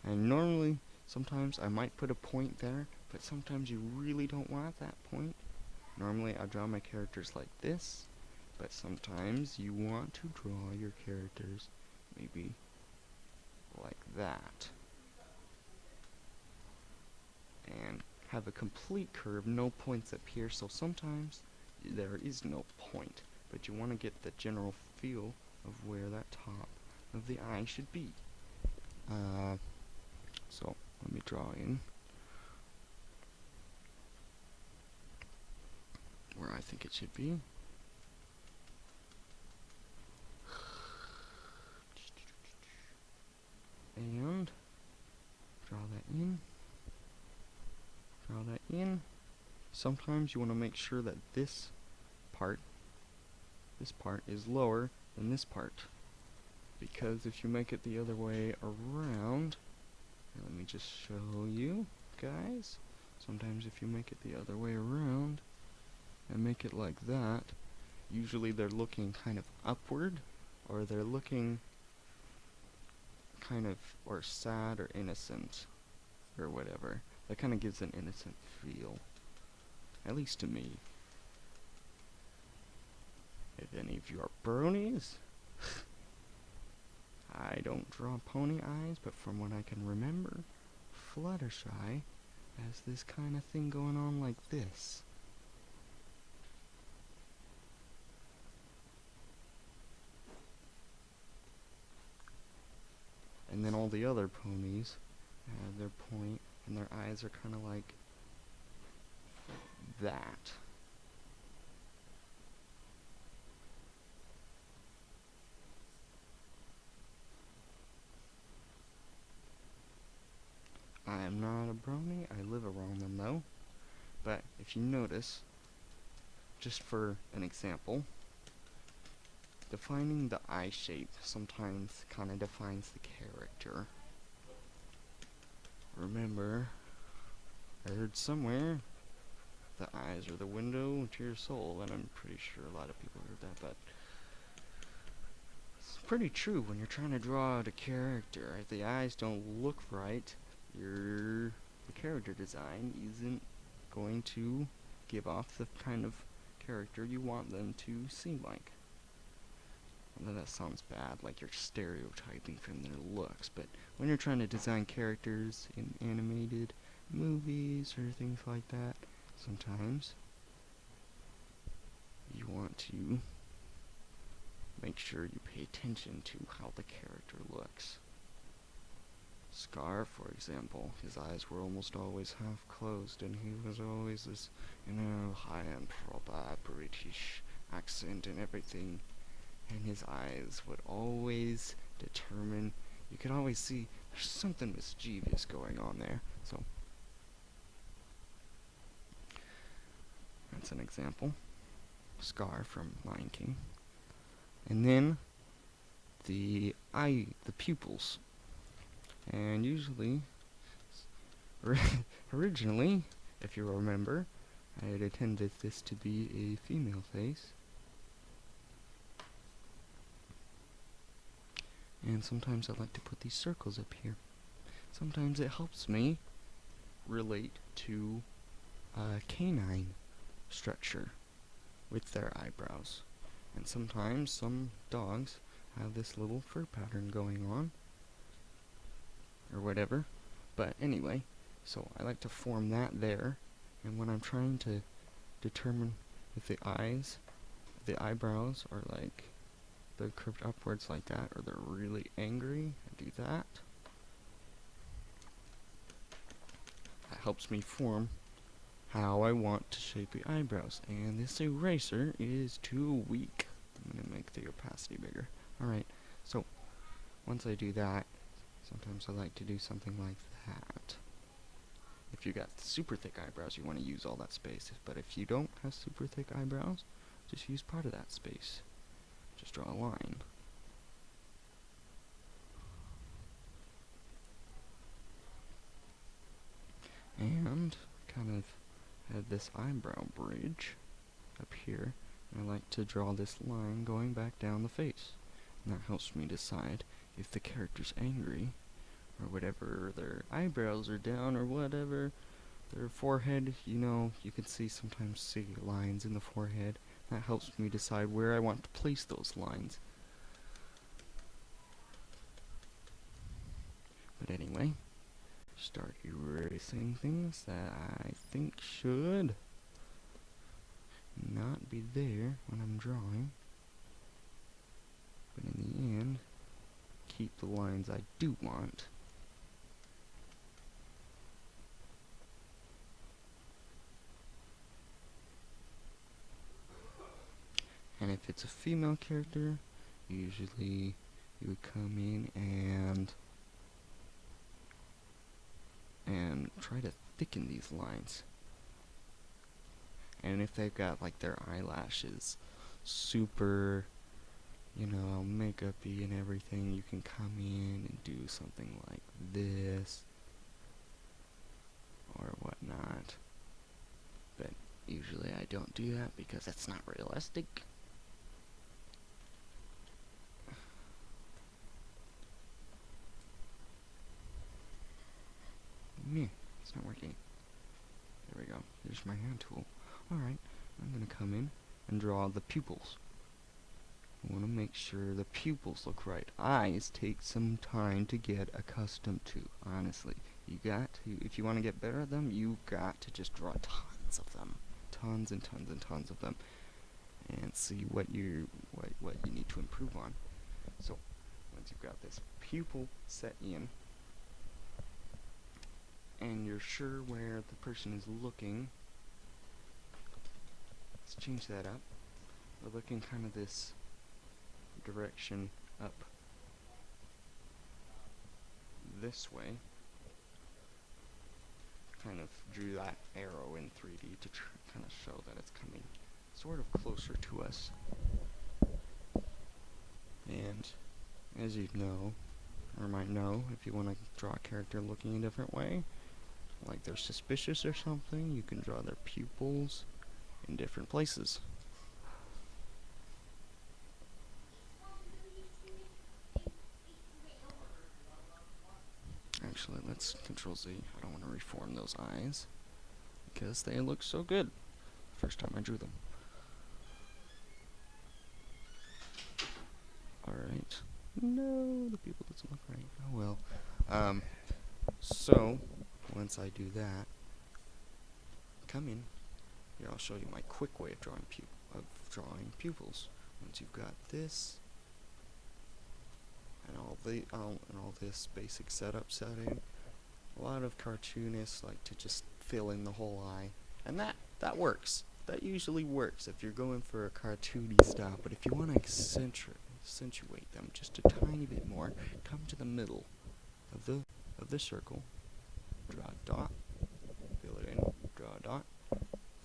And normally, sometimes I might put a point there, but sometimes you really don't want that point. Normally I draw my characters like this, but sometimes you want to draw your characters maybe like that. And have a complete curve, no points up here, so sometimes there is no point, but you want to get the general feel of where that top of the eye should be. So let me draw in where I think it should be. And draw that in. Draw that in. Sometimes you want to make sure that this part is lower than this part. Because if you make it the other way around, let me just show you guys. Sometimes if you make it the other way around and make it like that, usually they're looking kind of upward, or they're looking kind of or sad or innocent or whatever. That kind of gives an innocent feel, at least to me. If any of you are bronies, I don't draw pony eyes, but from what I can remember, Fluttershy has this kind of thing going on like this. And then all the other ponies have their point, and their eyes are kind of like that. I am not a brony, I live around them though. But if you notice, just for an example, defining the eye shape sometimes kind of defines the character. Remember, I heard somewhere, the eyes are the window to your soul, and I'm pretty sure a lot of people heard that, but it's pretty true when you're trying to draw out a character. If the eyes don't look right, the character design isn't going to give off the kind of character you want them to seem like. I know that sounds bad, like you're stereotyping from their looks, but when you're trying to design characters in animated movies or things like that, sometimes you want to make sure you pay attention to how the character looks. Scar, for example, his eyes were almost always half closed, and he was always this, high and proper British accent and everything. And his eyes would always determine, you could always see there's something mischievous going on there. So, that's an example. Scar from Lion King. And then, the pupils. And usually, originally, if you remember, I had intended this to be a female face. And sometimes I like to put these circles up here. Sometimes it helps me relate to a canine structure with their eyebrows. And sometimes some dogs have this little fur pattern going on, or whatever. But anyway, so I like to form that there, and when I'm trying to determine if the eyebrows are like, they're curved upwards like that, or they're really angry, I do that. That helps me form how I want to shape the eyebrows. And this eraser is too weak. I'm going to make the opacity bigger. Alright, so once I do that, sometimes I like to do something like that. If you got super thick eyebrows, you want to use all that space. But if you don't have super thick eyebrows, just use part of that space. Just draw a line. And kind of have this eyebrow bridge up here. And I like to draw this line going back down the face. And that helps me decide if the character's angry, or whatever, their eyebrows are down, or whatever, their forehead, you know, you can sometimes see lines in the forehead. That helps me decide where I want to place those lines. But anyway, start erasing things that I think should not be there when I'm drawing. But in the end, keep the lines I do want. And if it's a female character, usually you would come in and try to thicken these lines. And if they've got like their eyelashes super, you know, makeup-y and everything, you can come in and do something like this or whatnot. But usually I don't do that because that's not realistic. Meh, it's not working. There we go. There's my hand tool. Alright, I'm going to come in and draw the pupils. I want to make sure the pupils look right. Eyes take some time to get accustomed to, honestly. You got to, if you want to get better at them, you got to just draw tons of them. Tons and tons and tons of them. And see what you need to improve on. So, once you've got this pupil set in, and you're sure where the person is looking, let's change that up. We're looking kind of this direction up this way. Kind of drew that arrow in 3D to kind of show that it's coming sort of closer to us. And as you know, or might know, if you want to draw a character looking a different way, like they're suspicious or something, you can draw their pupils in different places. Actually, let's Control Z. I don't want to reform those eyes because they look so good the first time I drew them. Alright. No, the pupil doesn't look right. Oh well. So, once I do that, come in. Here, I'll show you my quick way of drawing pupils. Once you've got this and all this basic setup setting, a lot of cartoonists like to just fill in the whole eye, and that works. That usually works if you're going for a cartoony style. But if you want to accentuate them just a tiny bit more, come to the middle of the circle, draw a dot, fill it in, draw a dot,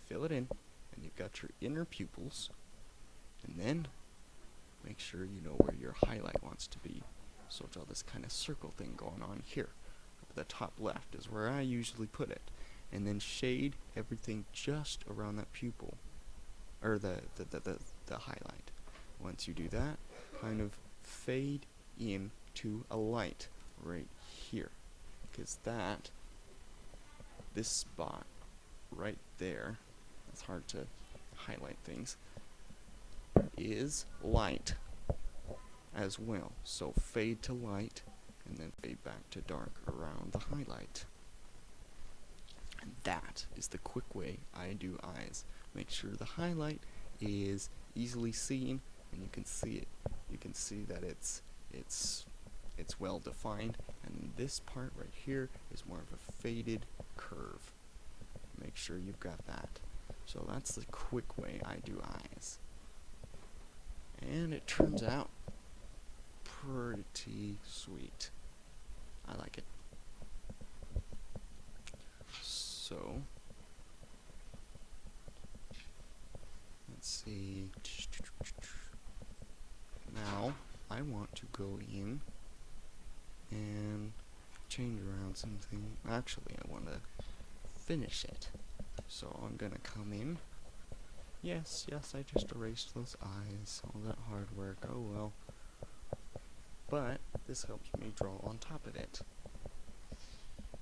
fill it in, and you've got your inner pupils. And then make sure you know where your highlight wants to be. So draw this kind of circle thing going on here. Up the top left is where I usually put it. And then shade everything just around that pupil, or the highlight. Once you do that, kind of fade in to a light right here, because this spot right there, it's hard to highlight things, is light as well. So fade to light and then fade back to dark around the highlight. And that is the quick way I do eyes. Make sure the highlight is easily seen and you can see it. You can see that it's well defined, and this part right here is more of a faded curve. Make sure you've got that. So that's the quick way I do eyes. And it turns out pretty sweet. I like it. So let's see. Now I want to go in and change around something. Actually, I want to finish it. So I'm gonna come in. Yes, I just erased those eyes. All that hard work. Oh well. But this helps me draw on top of it.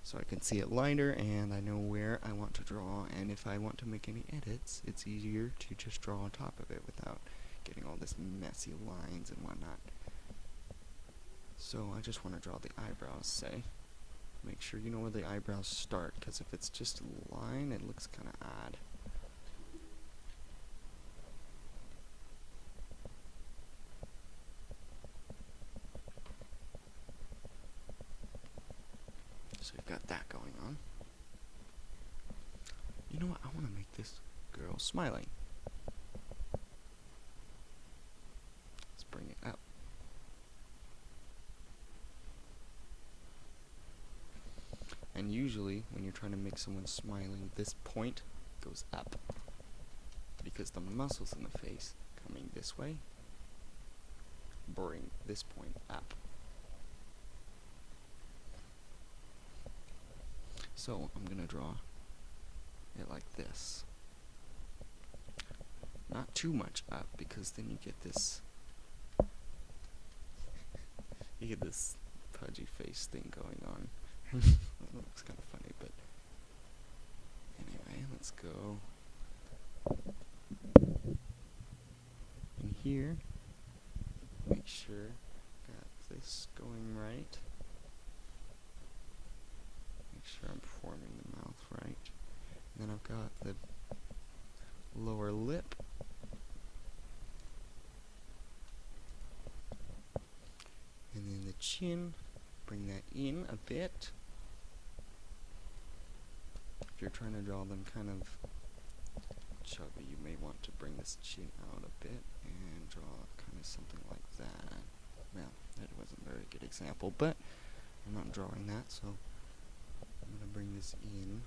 So I can see it lighter and I know where I want to draw, and if I want to make any edits, it's easier to just draw on top of it without getting all this messy lines and whatnot. So I just want to draw the eyebrows, say. Make sure you know where the eyebrows start, because if it's just a line, it looks kind of odd. So you've got that going on. You know what? I want to make this girl smiling. Let's bring it up. And usually, when you're trying to make someone smiling, this point goes up, because the muscles in the face coming this way bring this point up. So I'm gonna draw it like this. Not too much up, because then you get this pudgy face thing going on. That looks kind of funny, but anyway, let's go in here. Make sure got this going right. Make sure I'm forming the mouth right. And then I've got the lower lip. And then the chin. Bring that in a bit. If you're trying to draw them kind of chubby, you may want to bring this chin out a bit and draw kind of something like that. Well, that wasn't a very good example, but I'm not drawing that, so I'm going to bring this in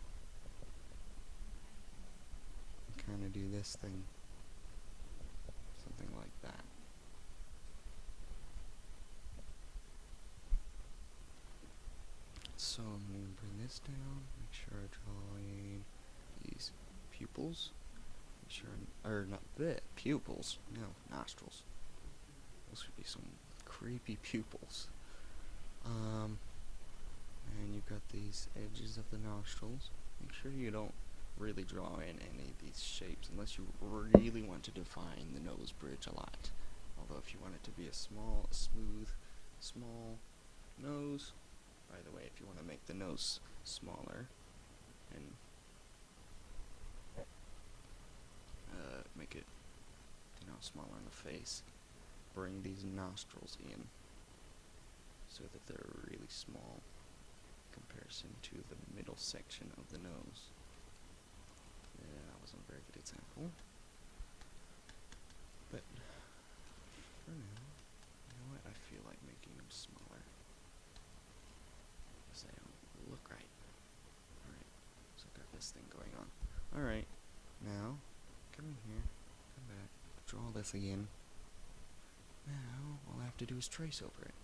and kind of do this thing. Something like that. So I'm going to bring this down, make sure I draw in these pupils. Make sure or not the pupils, no, nostrils. Those should be some creepy pupils. And you've got these edges of the nostrils. Make sure you don't really draw in any of these shapes unless you really want to define the nose bridge a lot. Although if you want it to be a small, smooth, small nose, by the way, if you want to make the nose smaller and make it, smaller in the face, bring these nostrils in so that they're really small in comparison to the middle section of the nose. Yeah, that wasn't a very good example. But for now, you know what? I feel like making them smaller, because they don't look right. Alright, so I've got this thing going on. Alright, now, come in here, come back, draw this again. Now, all I have to do is trace over it.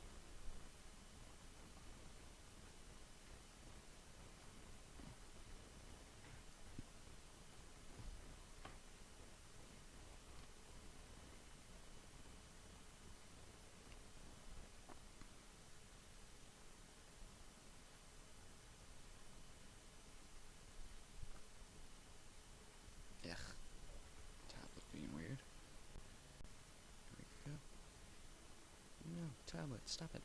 tablet, stop it.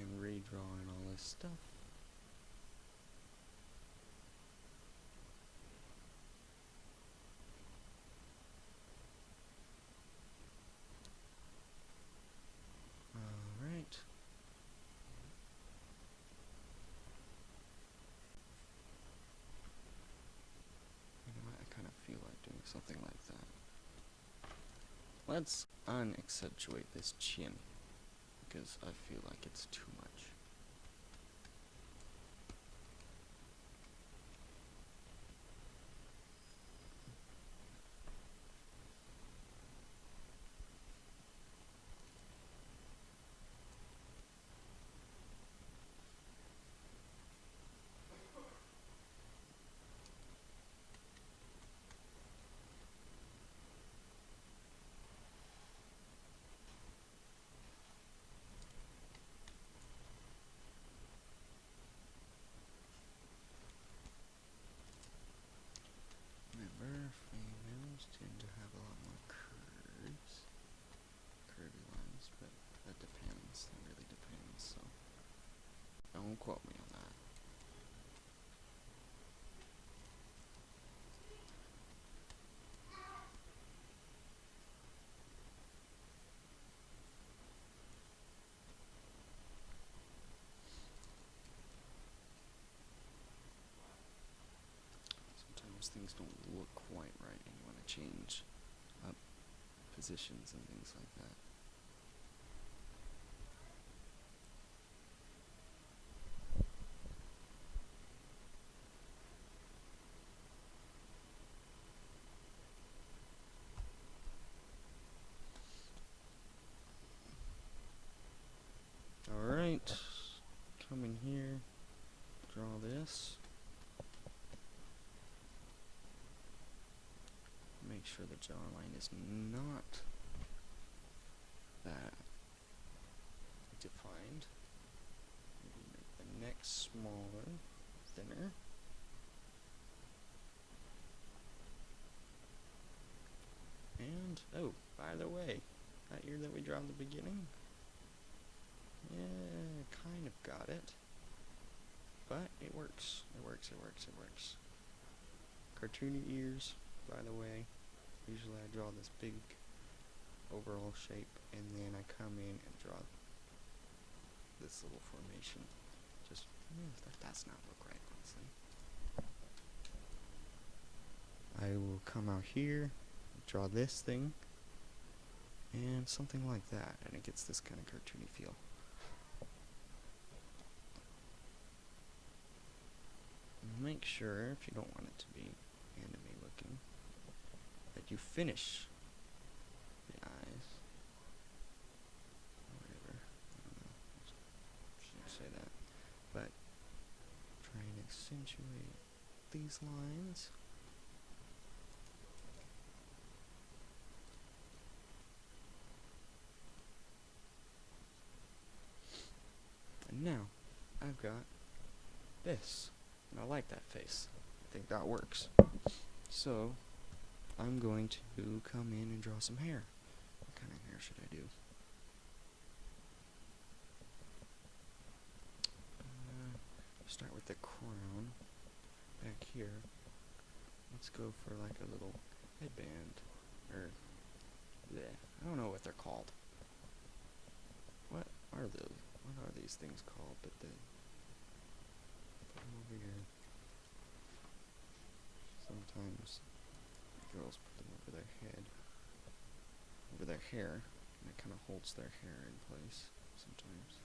And redrawing all this stuff. Alright. You know what, I kind of feel like doing something like that. Let's unaccentuate this chin, because I feel like it's too much. Remember, females tend to have a lot more curvy lines, but that depends. That really depends, so don't quote me on that. Sometimes things don't look quite right and you want to change up positions and things like that. Alright, come in here, draw this. Make sure the jawline is not that defined. Maybe make the neck smaller, thinner. And, oh, by the way, that ear that we drew in the beginning, yeah, kind of got it. But it works. It works. Cartoony ears, by the way. Usually I draw this big overall shape, and then I come in and draw this little formation. Just, that does not look right, honestly. I will come out here, draw this thing, and something like that, and it gets this kind of cartoony feel. Make sure, if you don't want it to be anime looking, that you finish the eyes. Whatever. I don't know. Shouldn't say that. But try and accentuate these lines. And now I've got this. And I like that face. I think that works. So I'm going to come in and draw some hair. What kind of hair should I do? Start with the crown back here. Let's go for like a little headband, or bleh, I don't know what they're called. What are these things called? But put them over here. Sometimes girls put them over their head, over their hair, and it kind of holds their hair in place sometimes.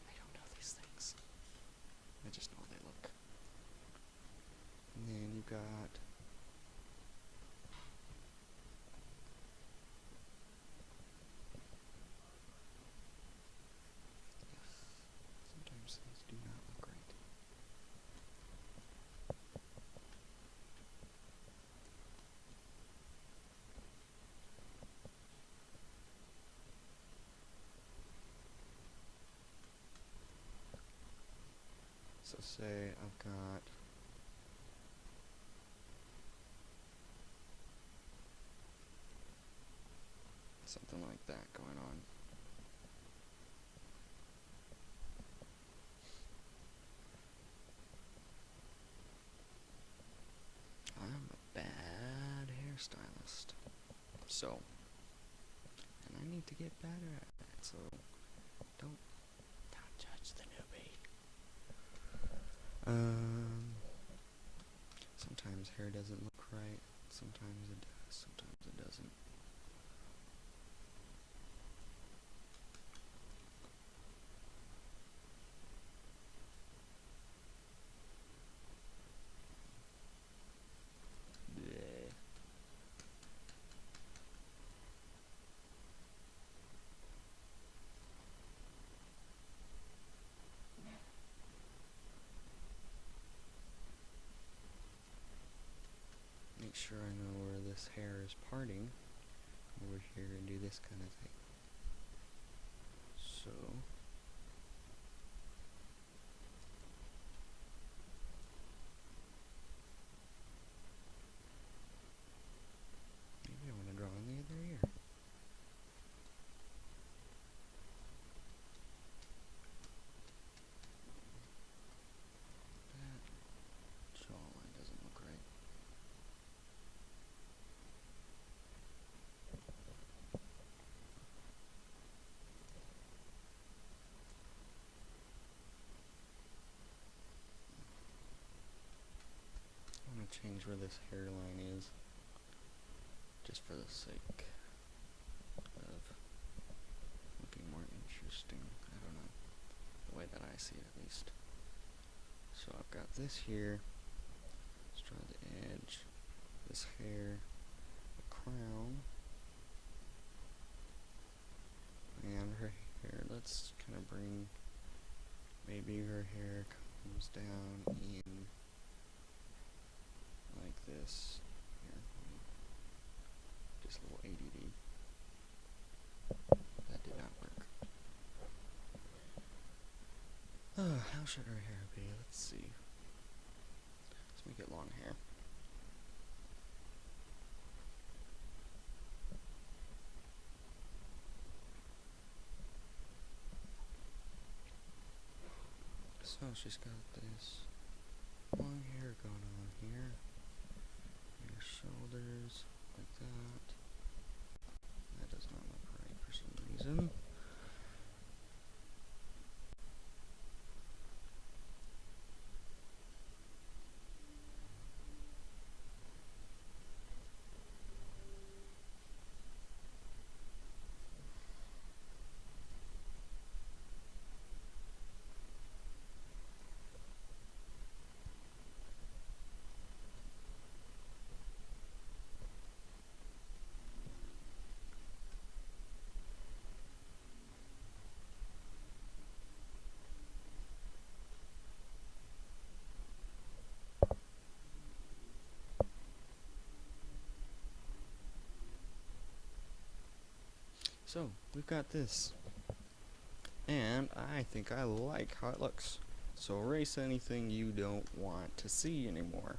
I don't know these things. I just know they look. And then you've got sometimes things do not look right. So say I've got Something like that going on. I'm a bad hairstylist. So, and I need to get better at that, so don't judge the newbie. Sometimes hair doesn't look right, sometimes it does, sometimes it doesn't. Bleh. Make sure I know where this hair is parting over here and do this kind of thing. So, maybe I want to draw on the other ear. That jawline doesn't look right. I'm going to change where this hairline is, just for the sake of looking more interesting. I don't know, the way that I see it at least. So I've got this here. Let's draw the edge. This hair, the crown, and her hair. Let's kind of bring, maybe her hair comes down in like this. Here, just a little ADD. That did not work. How should her hair be? Let's see. Let's make it long hair. So she's got this long hair going on here. Her shoulders, like that. That does not look right for some reason. So, we've got this. And I think I like how it looks. So erase anything you don't want to see anymore.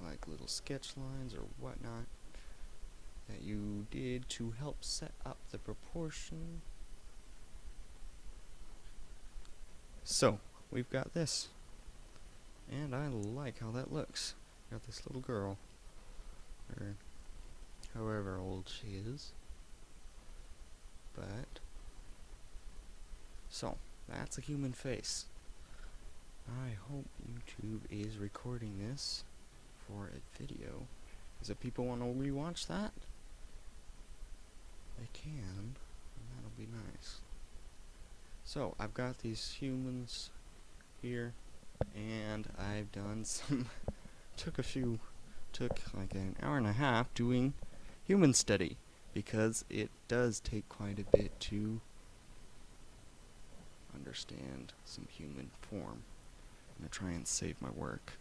Like little sketch lines or whatnot that you did to help set up the proportion. So, we've got this. And I like how that looks. Got this little girl. Or however old she is. But, so, that's a human face. I hope YouTube is recording this for a video. Because if people want to rewatch that, they can, and that'll be nice. So, I've got these humans here, and I've done some, took like an hour and a half doing human study, because it does take quite a bit to understand some human form. I'm going to try and save my work,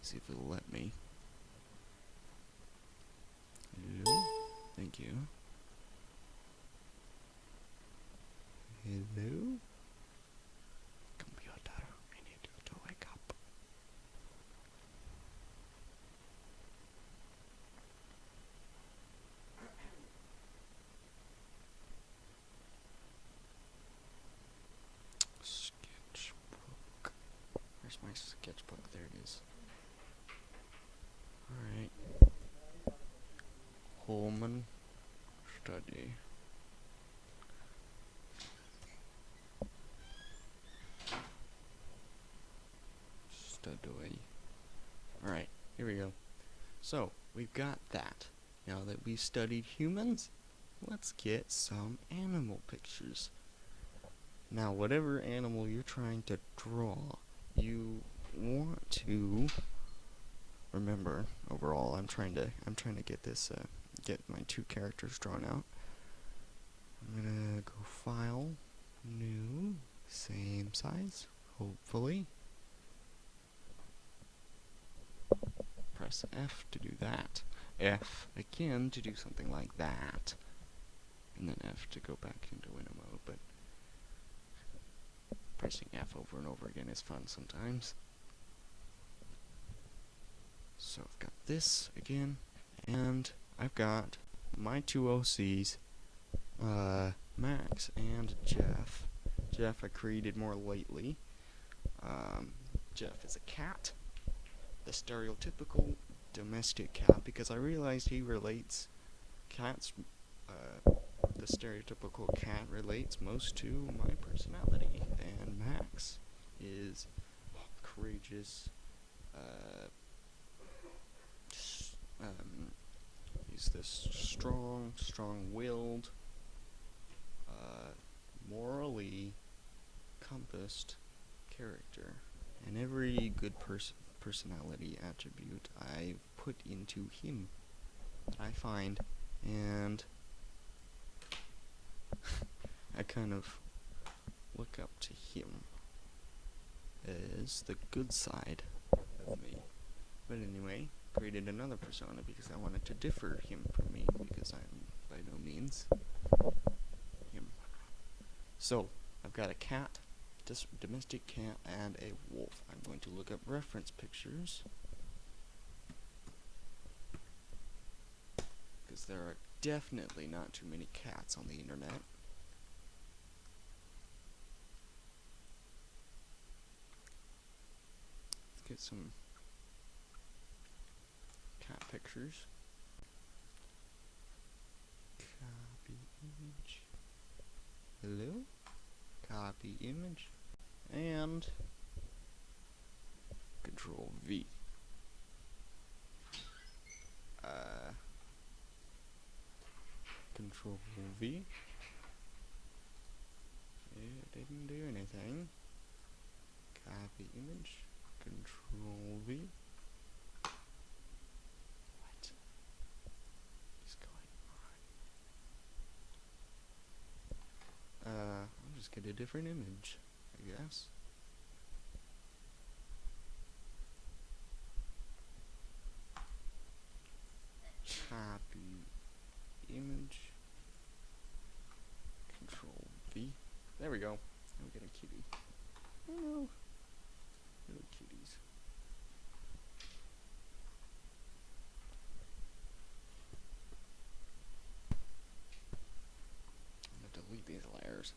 see if it'll let me. Hello? Thank you. Hello? Computer, I need you to wake up. human study. Study. Alright, here we go. So, we've got that. Now that we've studied humans, let's get some animal pictures. Now, whatever animal you're trying to draw, you want to remember. Overall, I'm trying to get this get my two characters drawn out. I'm gonna go File, New, same size, hopefully. Press F to do that. F again to do something like that. And then F to go back into window mode, but pressing F over and over again is fun sometimes. So I've got this again, and I've got my two OCs, Max and Jeff. Jeff I created more lately. Jeff is a cat, the stereotypical domestic cat, because I realized he relates cats. The stereotypical cat relates most to my personality, and Max is courageous. He's this strong-willed, morally compassed character, and every good personality attribute I put into him that I find, and I kind of look up to him as the good side of me. But anyway, created another persona because I wanted to differ him from me, because I'm by no means him. So, I've got a cat, domestic cat, and a wolf. I'm going to look up reference pictures, because there are definitely not too many cats on the internet. Let's get some cat pictures. Copy image. Hello? Copy image. And Control V. Control V. It didn't do anything. Copy image. Control V. What is going on? I'll just get a different image, I guess. Copy image. Control V. There we go. Now we get a kitty. Oh, little kitties. I'm gonna delete these layers.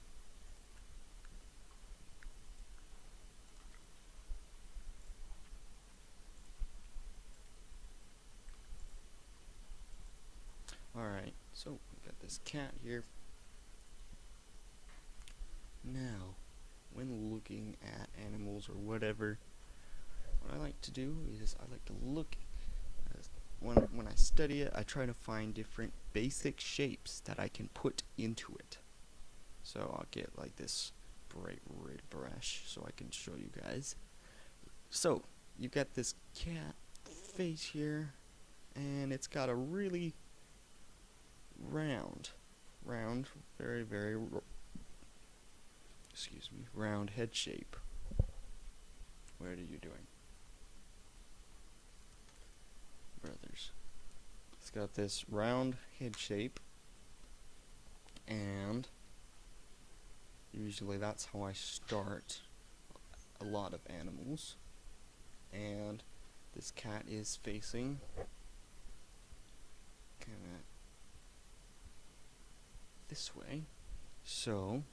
Alright, so we've got this cat here. Now, when looking at animals or whatever, what I like to do is I like to look, when I study it, I try to find different basic shapes that I can put into it. So I'll get like this bright red brush so I can show you guys. So, you've got this cat face here, and it's got a really round, very, very, round head shape. What are you doing, brothers? It's got this round head shape, and usually that's how I start a lot of animals. And this cat is facing kinda this way, so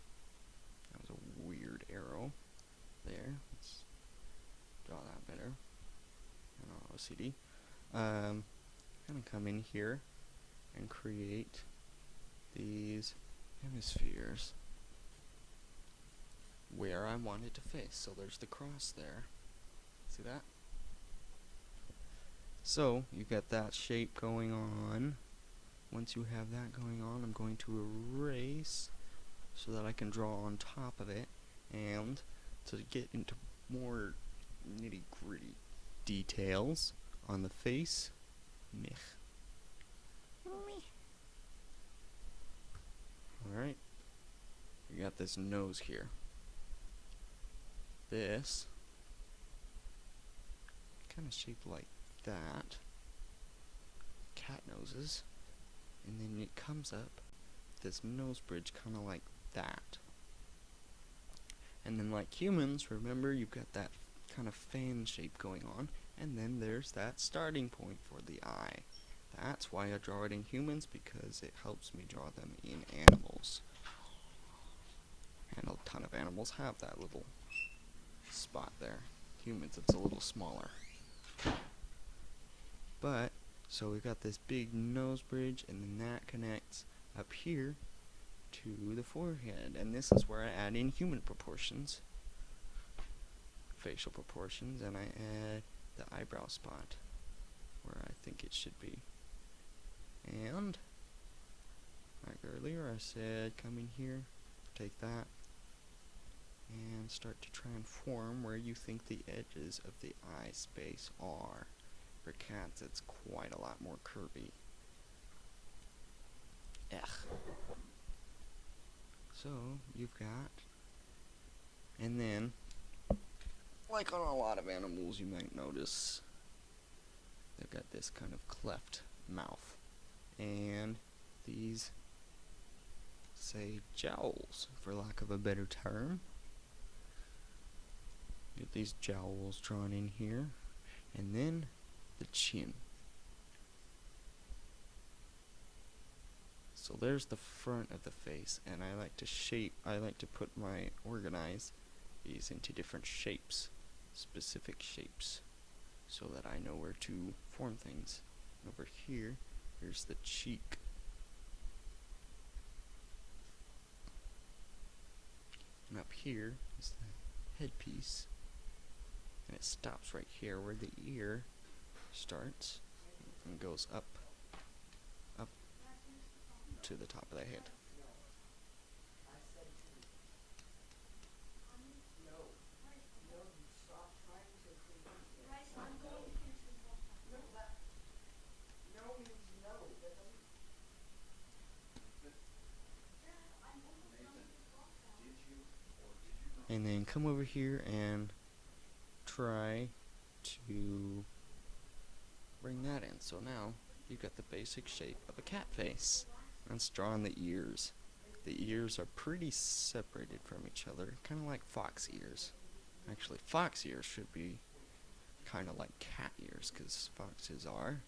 that was a weird arrow there. Let's draw that better. And OCD. Gonna come in here and create these hemispheres where I want it to face. So there's the cross there. See that? So you get that shape going on. Once you have that going on, I'm going to erase so that I can draw on top of it, and to get into more nitty-gritty details on the face. Alright, you got this nose here. This kind of shaped like that. Cat noses. And then it comes up this nose bridge kind of like that. And then like humans, remember you've got that kind of fan shape going on, and then there's that starting point for the eye. That's why I draw it in humans, because it helps me draw them in animals. And a ton of animals have that little spot there. Humans, it's a little smaller. But, so we've got this big nose bridge, and then that connects up here to the forehead. And this is where I add in human proportions, facial proportions, and I add the eyebrow spot where I think it should be. And, like earlier, I said come in here, take that, and start to transform where you think the edges of the eye space are. For cats, it's quite a lot more curvy. Ugh. So, you've got, and then, like on a lot of animals, you might notice they've got this kind of cleft mouth. And these, say, jowls, for lack of a better term. Get these jowls drawn in here, and then the chin. So there's the front of the face, and I like to organize these into different shapes, specific shapes, so that I know where to form things. Over here, here's the cheek. And up here is the headpiece, and it stops right here where the ear starts and goes up to the top of the head. And then come over here and try to bring that in. So now you've got the basic shape of a cat face. Let's draw on the ears. The ears are pretty separated from each other, kind of like fox ears. Actually, fox ears should be kind of like cat ears, because foxes are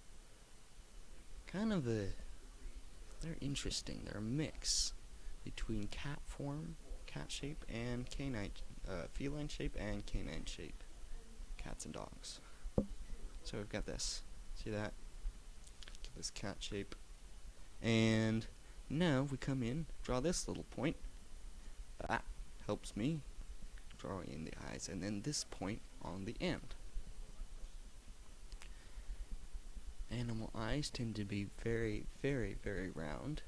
kind of they're interesting. They're a mix between cat shape, and canine, feline shape and canine shape. Cats and dogs. So we've got this. See that? This cat shape. And now we come in, draw this little point. That helps me draw in the eyes, and then this point on the end. Animal eyes tend to be very, very, very round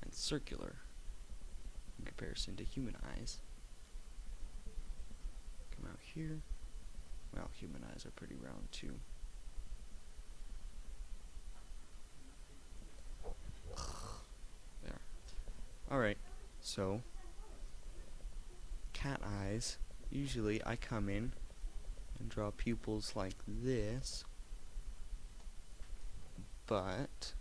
and circular in comparison to human eyes. Come out here. Well, human eyes are pretty round too. There. Alright, so cat eyes, usually I come in and draw pupils like this, but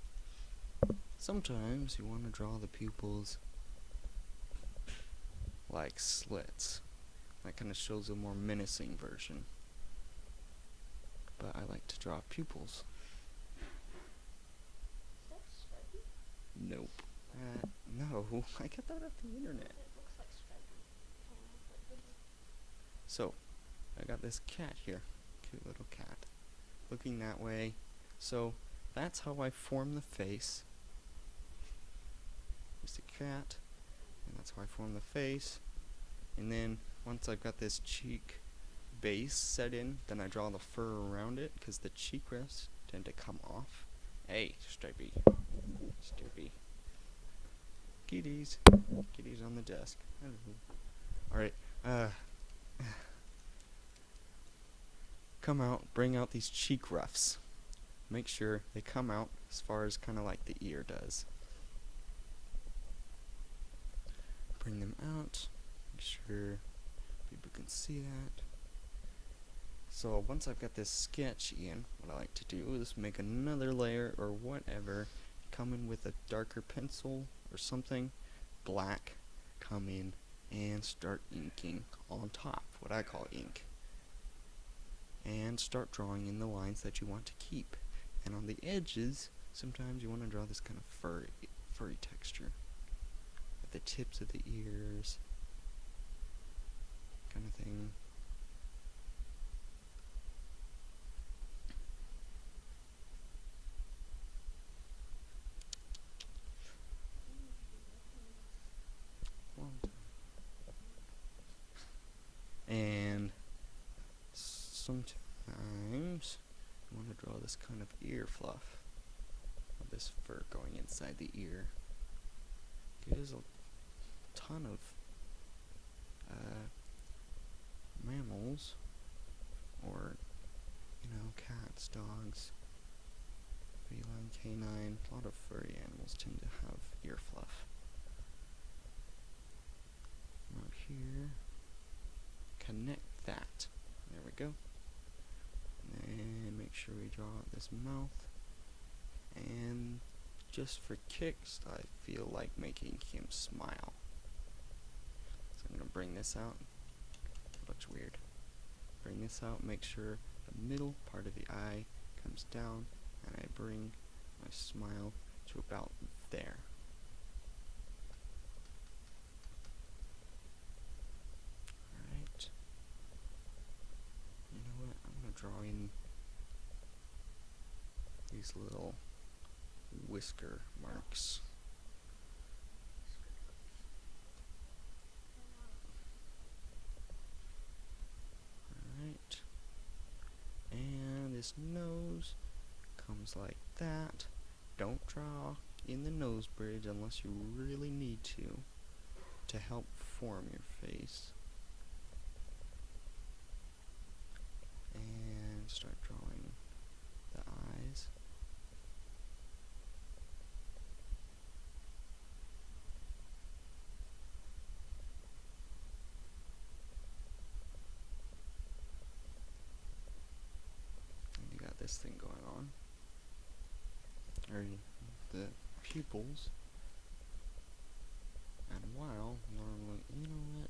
sometimes you want to draw the pupils like slits. That kind of shows a more menacing version. But I like to draw pupils. Is that stripy? Nope. No, I got that off the internet. It looks like stripy. So, I got this cat here. Cute little cat. Looking that way. So, that's how I form the face. There's the cat, and that's how I form the face. And then once I've got this cheek base set in, then I draw the fur around it, because the cheek rest tend to come off. Hey, Stripey. Stoopy. Kitties. Kitties on the desk. Alright, come out, bring out these cheek ruffs. Make sure they come out as far as kind of like the ear does. Bring them out. Make sure people can see that. So once I've got this sketch in, what I like to do is make another layer or whatever. Come in with a darker pencil or something, black, come in and start inking on top, what I call ink. And start drawing in the lines that you want to keep. And on the edges, sometimes you want to draw this kind of furry texture. At the tips of the ears, kind of thing. And sometimes you want to draw this kind of ear fluff, of this fur going inside the ear. There's a ton of mammals, or cats, dogs, feline, canine. A lot of furry animals tend to have ear fluff. From out here, connect that. There we go. And make sure we draw out this mouth. And just for kicks, I feel like making him smile. So I'm going to bring this out. It looks weird. Bring this out, make sure the middle part of the eye comes down, and I bring my smile to about there. Alright. You know what? I'm going to draw in these little whisker marks. Alright. And this nose comes like that. Don't draw in the nose bridge unless you really need to help form your face. And start drawing the eyes. And you got this thing going on. Or the pupils. And while normally, you know what?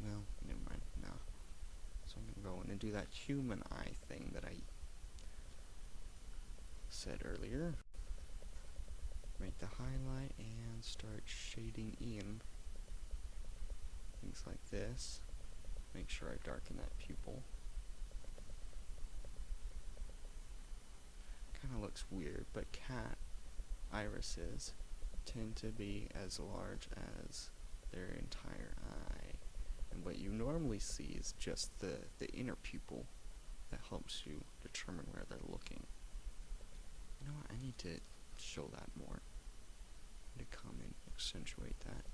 Well, never mind. No. So I'm gonna go in and do that human eye thing that I said earlier. Make the highlight and start shading in things like this. Make sure I darken that pupil. Kind of looks weird, but cat irises tend to be as large as their entire eye. And what you normally see is just the inner pupil that helps you determine where they're looking. You know what? I need to show that more. I need to come and accentuate that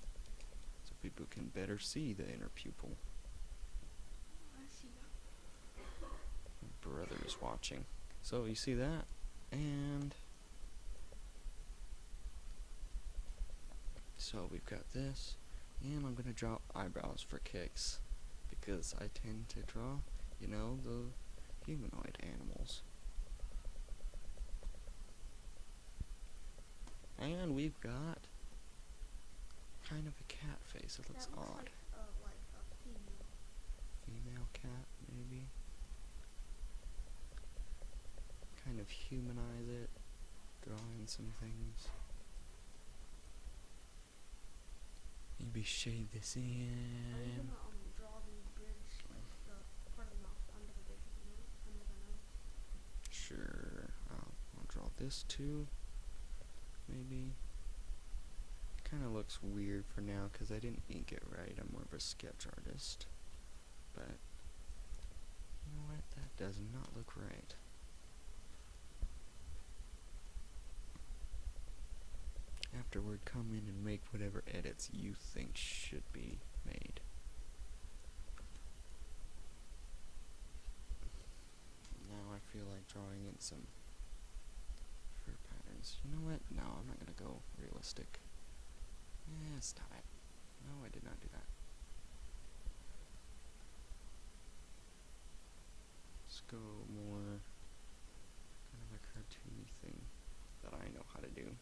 so people can better see the inner pupil. I see that. My brother is watching. So you see that? And so we've got this, and I'm gonna draw eyebrows for kicks because I tend to draw, the humanoid animals. And we've got kind of a cat face. It looks That looks odd. like a female. Female cat, maybe. Kind of humanize it, draw in some things. Maybe shade this Are you in. gonna draw the bridge, like the part of the mouth under the bridge of the nose, under the nose? Sure, I'll draw this too. Maybe. Kind of looks weird for now because I didn't ink it right. I'm more of a sketch artist. But, you know what? That does not look right. Afterward, come in and make whatever edits you think should be made. Now I feel like drawing in some fur patterns. You know what? No, I'm not gonna go realistic. Stop it. No, I did not do that. Let's go more kind of a cartoony thing that I know how to do.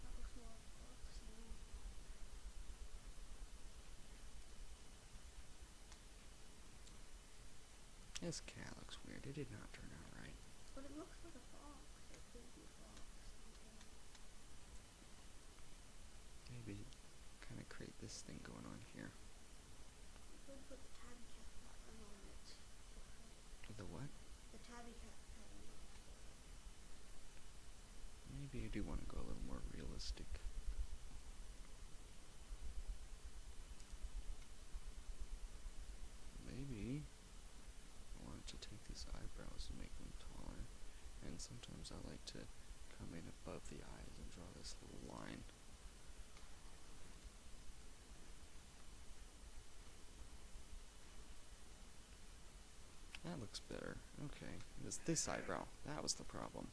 That looks more boxy. This cat looks weird. It did not turn out right. But it looks like a fox. It could be a fox. Maybe kind of create this thing going on here. You could put the tabby cat pattern on it. The what? The tabby cat pattern on it. Maybe I do want to go a little more realistic. Maybe I want to take these eyebrows and make them taller. And sometimes I like to come in above the eyes and draw this little line. That looks better. Okay, it was this eyebrow. That was the problem.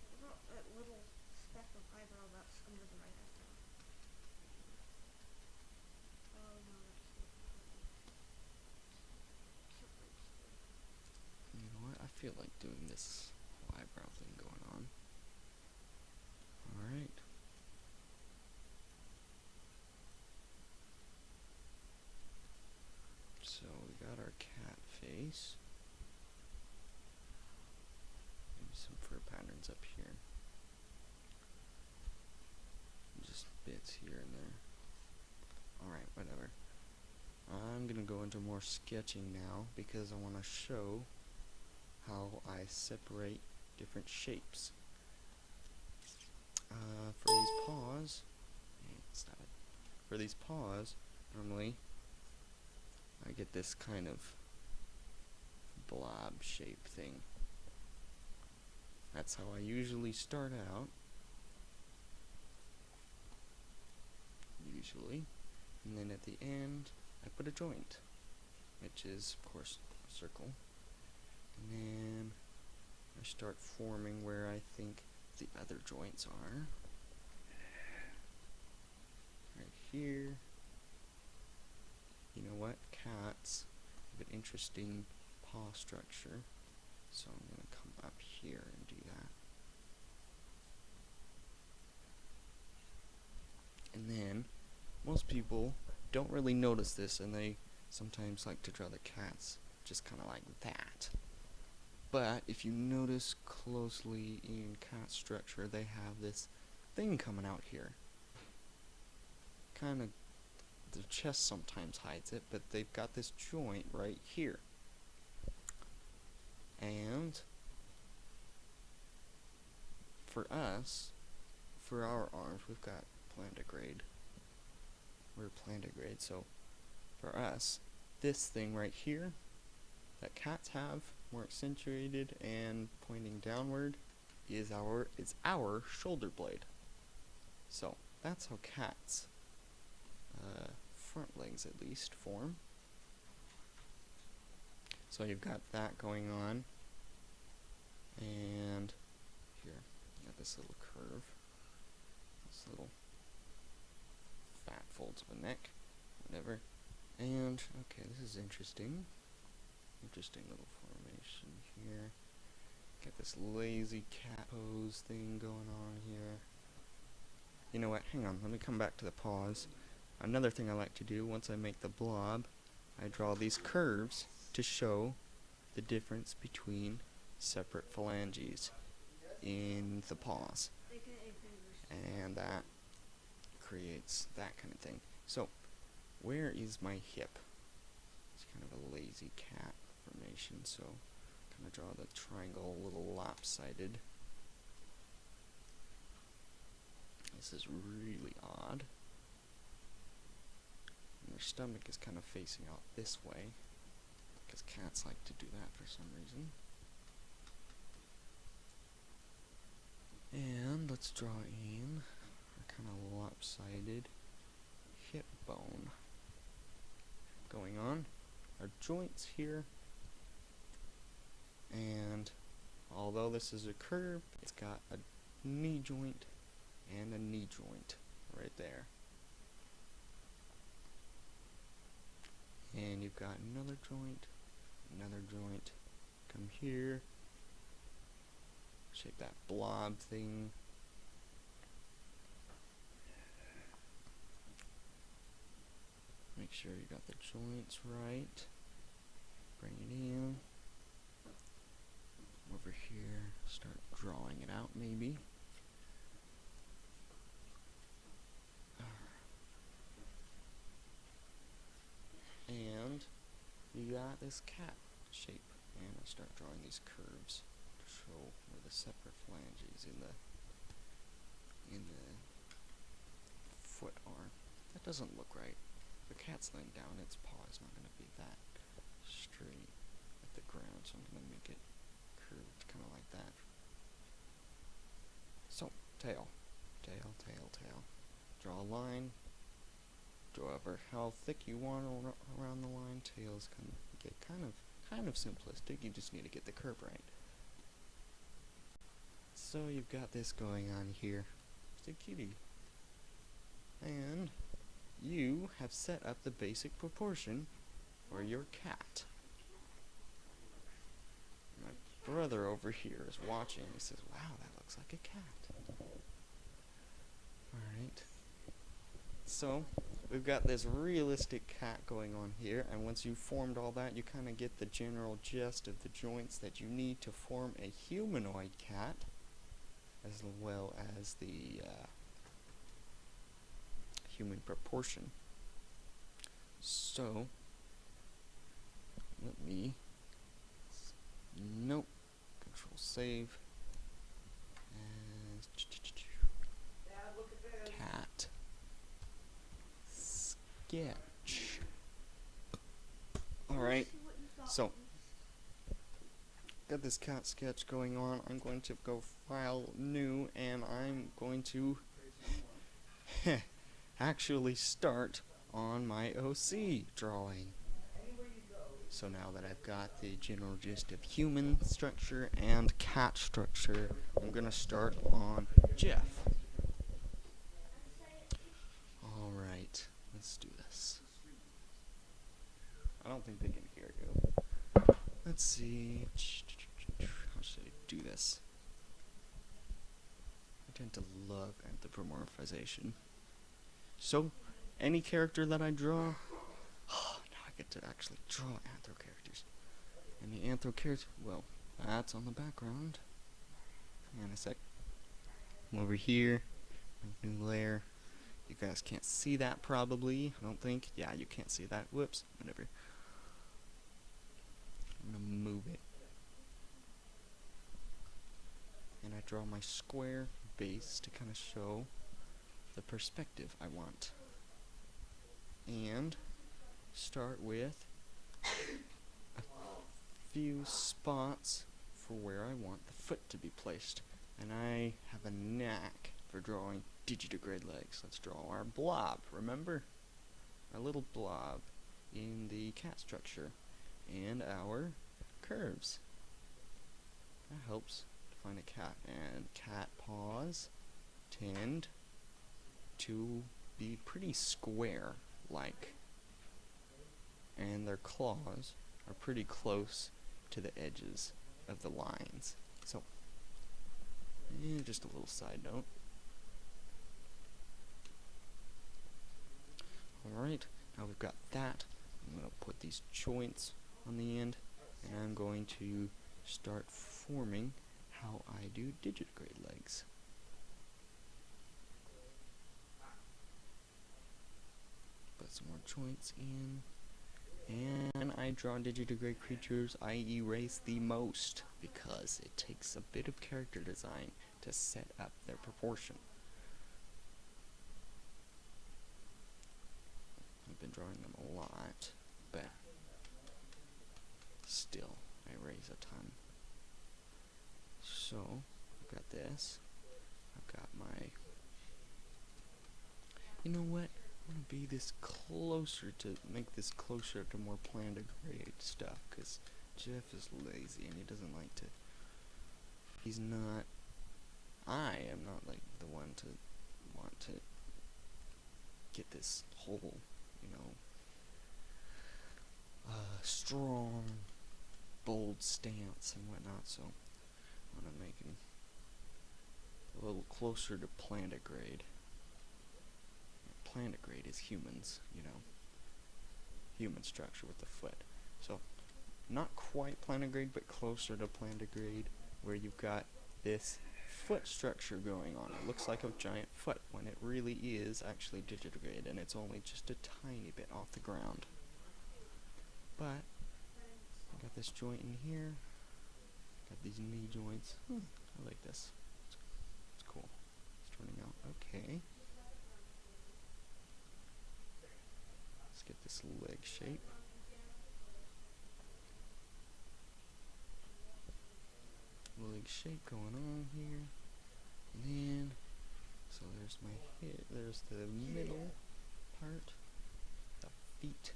What about that little speck of eyebrow that's under the right eyebrow? Oh no, that's it. You know what? I feel like doing this whole eyebrow thing going on. Alright. So we got our cat face. Maybe some fur patterns up here. Just bits here and there. Alright, whatever. I'm gonna go into more sketching now because I want to show how I separate different shapes. For these paws, stop it. For these paws, normally I get this kind of blob shape thing. That's how I usually start out. Usually. And then at the end, I put a joint, which is, of course, a circle. And then I start forming where I think the other joints are. Right here. You know what? Cats have an interesting paw structure. So I'm going to come up here and do that. And then, most people don't really notice this, and they sometimes like to draw the cats just kind of like that. But if you notice closely in cat structure, they have this thing coming out here. Kind of, the chest sometimes hides it, but they've got this joint right here. And for us, for our arms, we've got plantigrade. We're plantigrade, so for us, this thing right here that cats have, more accentuated and pointing downward, is our shoulder blade. So that's how cats, front legs at least, form. So you've got that going on, and here, you got this little curve, this little fat folds of a neck, whatever. And okay, this is interesting. Interesting little formation here. Got this lazy cat pose thing going on here. You know what? Hang on. Let me come back to the paws. Another thing I like to do once I make the blob, I draw these curves to show the difference between separate phalanges in the paws, AKA fingers. and that creates that kind of thing. So, where is my hip? It's kind of a lazy cat formation, so I'm gonna draw the triangle a little lopsided. This is really odd. And their stomach is kind of facing out this way, because cats like to do that for some reason. And let's draw in a kind of lopsided hip bone going on. Our joints here, and although this is a curve, it's got a knee joint and a knee joint right there. And you've got another joint, come here, shape that blob thing. Make sure you got the joints right. Bring it in. Over here, start drawing it out maybe. And you got this cat shape. And I start drawing these curves to show where the separate phalanges in the foot are. That doesn't look right. The cat's laying down, its paw is not going to be that straight at the ground, so I'm going to make it curved kind of like that. So, tail. Draw a line. Draw over how thick you want around the line. Tails can get kind of simplistic. You just need to get the curve right. So you've got this going on here. It's a kitty. And you have set up the basic proportion for your cat. My brother over here is watching. He says, "Wow, that looks like a cat." Alright. So, we've got this realistic cat going on here, and once you've formed all that, you kind of get the general gist of the joints that you need to form a humanoid cat, as well as the human proportion. So, let me, nope, control save, and cat sketch. Alright, so, got this cat sketch going on. I'm going to go file new, and I'm going to actually start on my OC drawing. So now that I've got the general gist of human structure and cat structure, I'm going to start on Jeff. Alright, let's do this. I don't think they can hear you. Let's see. How should I do this? I tend to love anthropomorphization. So, any character that I draw, now I get to actually draw anthro characters. And the anthro character, well, that's on the background. Hang on a sec. I'm over here, new layer. You guys can't see that probably, I don't think. Yeah, you can't see that. Whoops, whatever. I'm gonna move it. And I draw my square base to kind of show the perspective I want. And start with a few spots for where I want the foot to be placed. And I have a knack for drawing digitigrade legs. Let's draw our blob, remember? Our little blob in the cat structure. And our curves. That helps define a cat. And cat paws tend to be pretty square-like, and their claws are pretty close to the edges of the lines. So, just a little side note. Alright, now we've got that. I'm going to put these joints on the end, and I'm going to start forming how I do digitigrade legs. Put some more joints in. And I draw digitigrade creatures I erase the most because it takes a bit of character design to set up their proportion. I've been drawing them a lot, but still, I erase a ton. So, I've got this. I've got my... You know what? I want to be this closer to... make this closer to more plantigrade stuff, because Jeff is lazy and he doesn't like to... He's not... I am not like the one to want to get this whole, you know, strong, bold stance and whatnot, so I want to make him a little closer to plantigrade. Plantigrade is humans, you know, human structure with the foot. So, not quite plantigrade, but closer to plantigrade, where you've got this foot structure going on. It looks like a giant foot when it really is actually digitigrade, and it's only just a tiny bit off the ground. But I got this joint in here. Got these knee joints. I like this. It's cool. It's turning out okay. Let's get this leg shape. Leg shape going on here. And then, so there's my head, there's the middle part, the feet,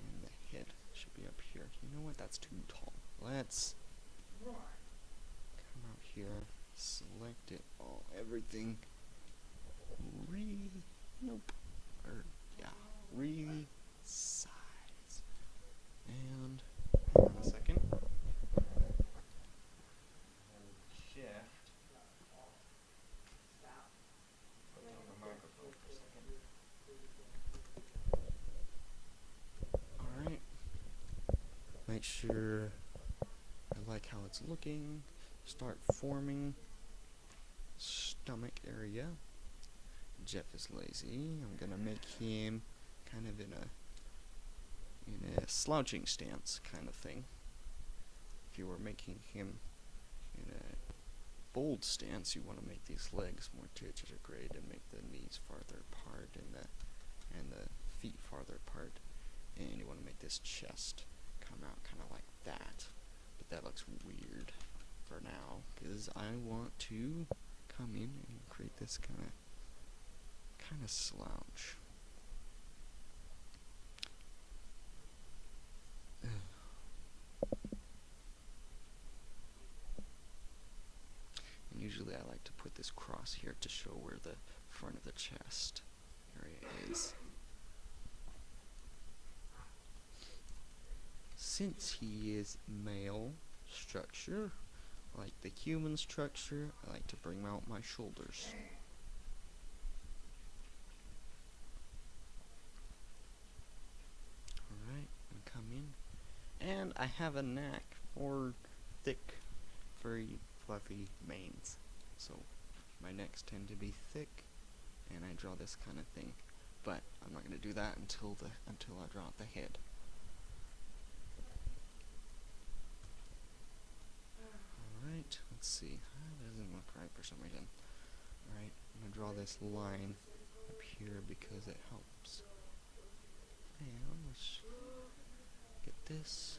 and the head should be up here. You know what, that's too tall. Let's come out here, select it all, everything, resize, and hang on a second. Shift. Put down the microphone for a second. Alright. Make sure I like how it's looking. Start forming stomach area. Jeff is lazy. I'm gonna make him kind of in a slouching stance kind of thing. If you were making him in a bold stance, you want to make these legs more digitigrade and make the knees farther apart and the feet farther apart, and you want to make this chest come out kind of like that. But that looks weird for now because I want to come in and create this kind of slouch. And usually I like to put this cross here to show where the front of the chest area is. Since he is male structure, like the human structure, I like to bring out my shoulders. Alright, and come in. And I have a knack for thick, furry, fluffy manes. So my necks tend to be thick, and I draw this kind of thing. But I'm not going to do that until I draw out the head. Alright, let's see. That doesn't look right for some reason. Alright, I'm going to draw this line up here because it helps. And let's get this.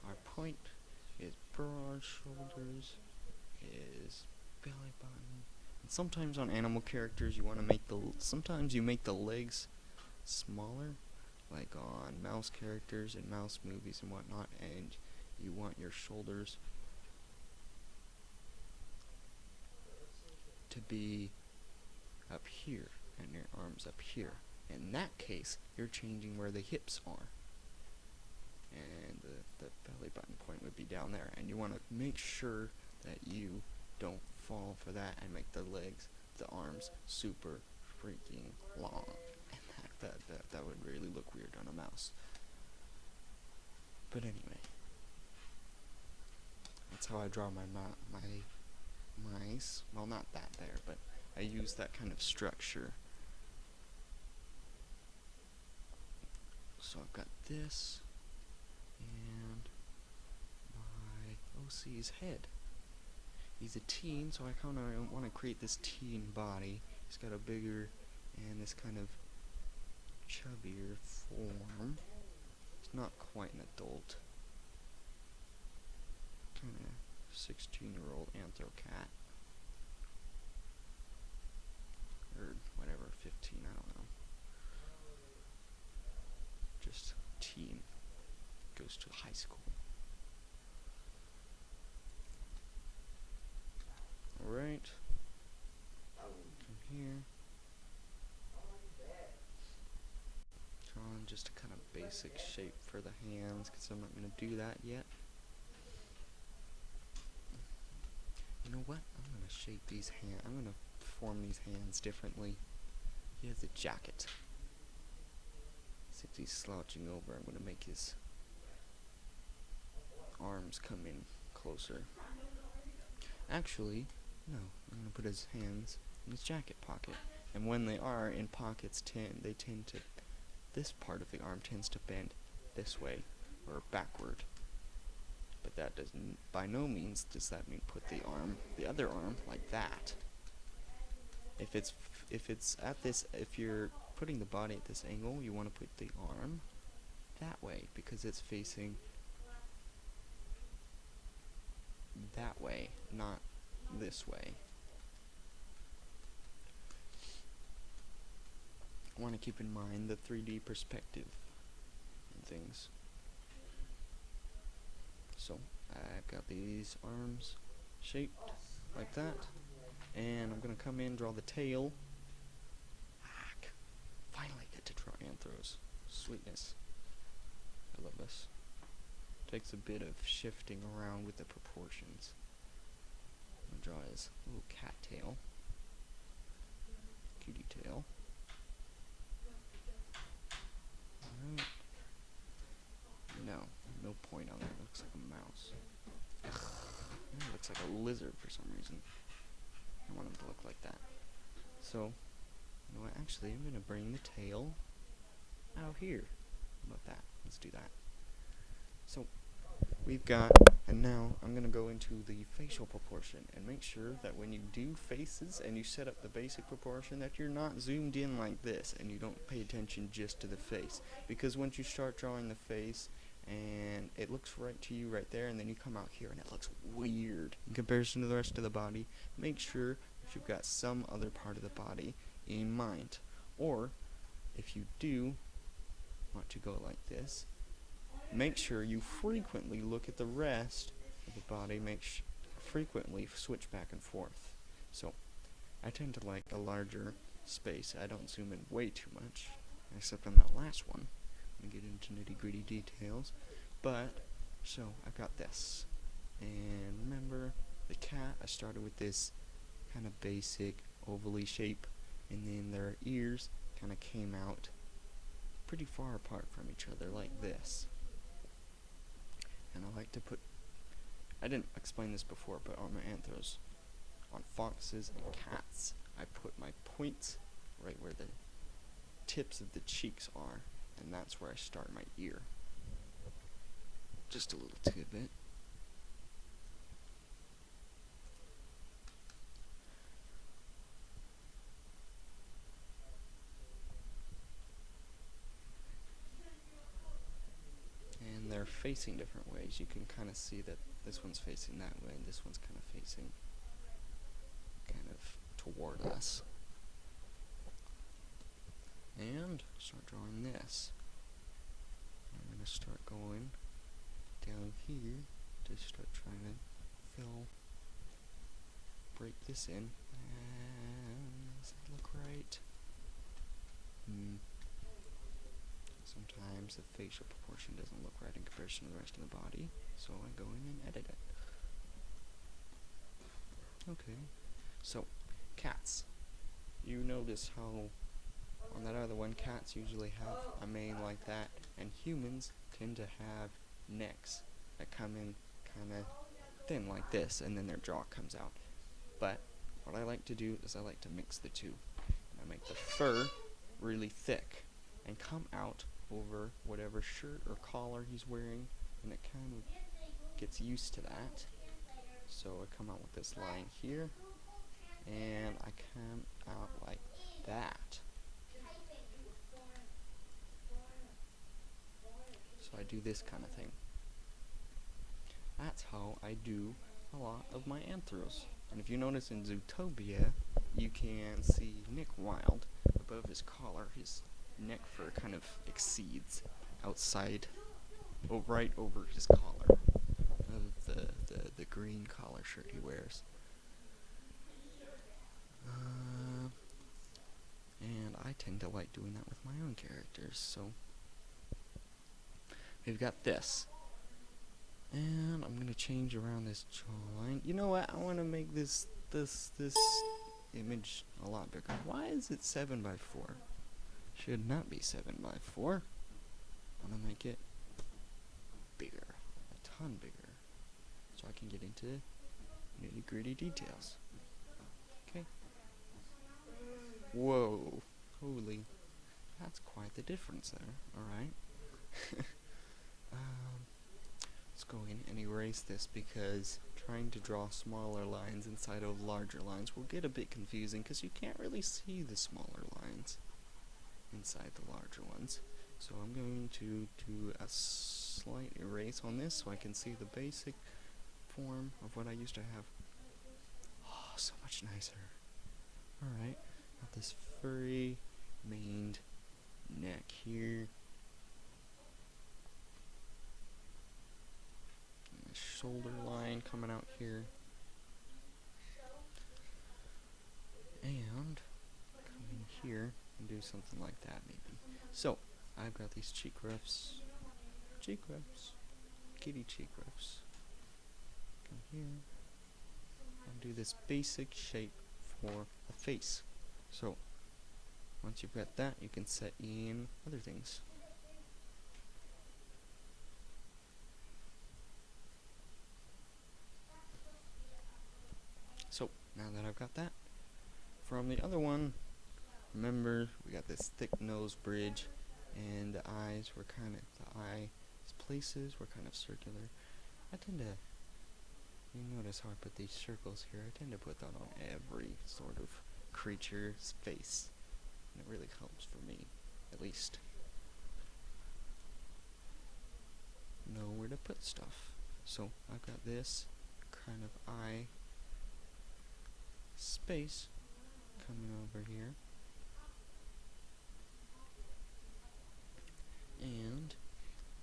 Our point is broad shoulders, is belly button. And sometimes on animal characters you want to make sometimes you make the legs smaller, like on mouse characters in mouse movies and whatnot, and you want your shoulders to be up here and your arms up here. In that case, you're changing where the hips are, and the belly button point would be down there, and you want to make sure that you don't fall for that and make the legs, the arms super freaking long, and that would really look weird on a mouse. But anyway, that's how I draw my mice. Well, not that there, but I use that kind of structure. So I've got this, and my OC's head. He's a teen, so I kind of want to create this teen body. He's got a bigger and this kind of chubbier form. He's not quite an adult. Kind of 16-year-old anthro cat. Or whatever, 15, I don't know. Just teen. Goes to high school. Alright. Come here. Drawing just a kind of basic shape for the hands, because I'm not going to do that yet. You know what? I'm going to shape these hands. I'm going to form these hands differently. He has a jacket. Since he's slouching over, I'm going to make his arms come in closer. Actually, no. I'm going to put his hands in his jacket pocket. And when they are in pockets, they tend to, this part of the arm tends to bend this way, or backward. But that doesn't, by no means does that mean put the other arm like that. If you're putting the body at this angle, you want to put the arm that way, because it's facing that way, not this way. I want to keep in mind the 3D perspective and things. So I've got these arms shaped like that, and I'm going to come in, draw the tail. Finally get to draw anthros. Sweetness. I love this. Takes a bit of shifting around with the proportions. I'm going to draw his little cat tail. Cutie tail. Alright. No point on there. It looks like a mouse. It looks like a lizard for some reason. I want him to look like that. So, you know what? Actually, I'm going to bring the tail out here. How about that? Let's do that. So, we've got, and now I'm going to go into the facial proportion and make sure that when you do faces and you set up the basic proportion, that you're not zoomed in like this and you don't pay attention just to the face. Because once you start drawing the face and it looks right to you right there, and then you come out here and it looks weird in comparison to the rest of the body, make sure that you've got some other part of the body in mind. Or, if you do want to go like this, make sure you frequently look at the rest of the body, frequently switch back and forth. So, I tend to like a larger space. I don't zoom in way too much, except on that last one. I'm going to get into nitty-gritty details. But, so, I've got this. And remember, the cat, I started with this kind of basic ovally shape, and then their ears kind of came out pretty far apart from each other, like this. And I like to put, I didn't explain this before, but on my anthros, on foxes and cats, I put my points right where the tips of the cheeks are, and that's where I start my ear. Just a little tidbit. And they're facing different ways. You can kind of see that this one's facing that way, and this one's kind of facing kind of toward us. And start drawing this. I'm going to start going down here to start trying to break this in. And does that look right? Sometimes the facial proportion doesn't look right in comparison to the rest of the body, so I go in and edit it. Okay, so cats. You notice how on that other one, cats usually have a mane like that, and humans tend to have necks that come in kind of thin like this, and then their jaw comes out. But what I like to do is I like to mix the two. I make the fur really thick and come out over whatever shirt or collar he's wearing, and it kind of gets used to that. So I come out with this line here, and I come out like that. So I do this kind of thing. That's how I do a lot of my anthros. And if you notice in Zootopia, you can see Nick Wilde above his collar. His neck fur kind of exceeds outside, right over his collar of the green collar shirt he wears. And I tend to like doing that with my own characters. So we've got this. And I'm gonna change around this jawline. You know what? I want to make this image a lot bigger. Why is it 7 by 4? Should not be 7 by 4. I want to make it bigger, a ton bigger, so I can get into nitty-gritty details. Okay. Whoa, holy, that's quite the difference there. All right. Let's go in and erase this, because trying to draw smaller lines inside of larger lines will get a bit confusing, because you can't really see the smaller lines inside the larger ones. So I'm going to do a slight erase on this so I can see the basic form of what I used to have. Oh, so much nicer. Alright, got this furry maned neck here. Shoulder line coming out here, and come in here and do something like that maybe. So I've got these cheek ruffs, kitty cheek ruffs. Come here and do this basic shape for a face. So once you've got that, you can set in other things. So, now that I've got that, from the other one, remember, we got this thick nose bridge, and the eyes were kind of, the eye places were kind of circular. I tend to, you notice how I put these circles here, I tend to put that on every sort of creature's face, and it really helps for me, at least. Know where to put stuff. So, I've got this kind of eye space coming over here, and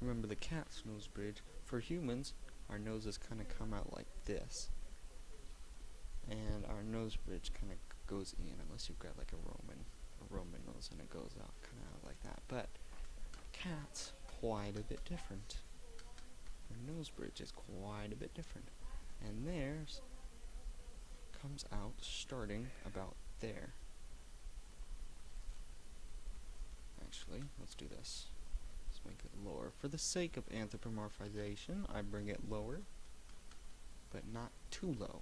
remember the cat's nose bridge. For humans, our noses kind of come out like this, and our nose bridge kind of goes in, unless you've got like a Roman nose and it goes out kind of like that. But cats, quite a bit different. Their nose bridge is quite a bit different, and theirs comes out starting about there. Actually, let's do this. Let's make it lower. For the sake of anthropomorphization, I bring it lower, but not too low.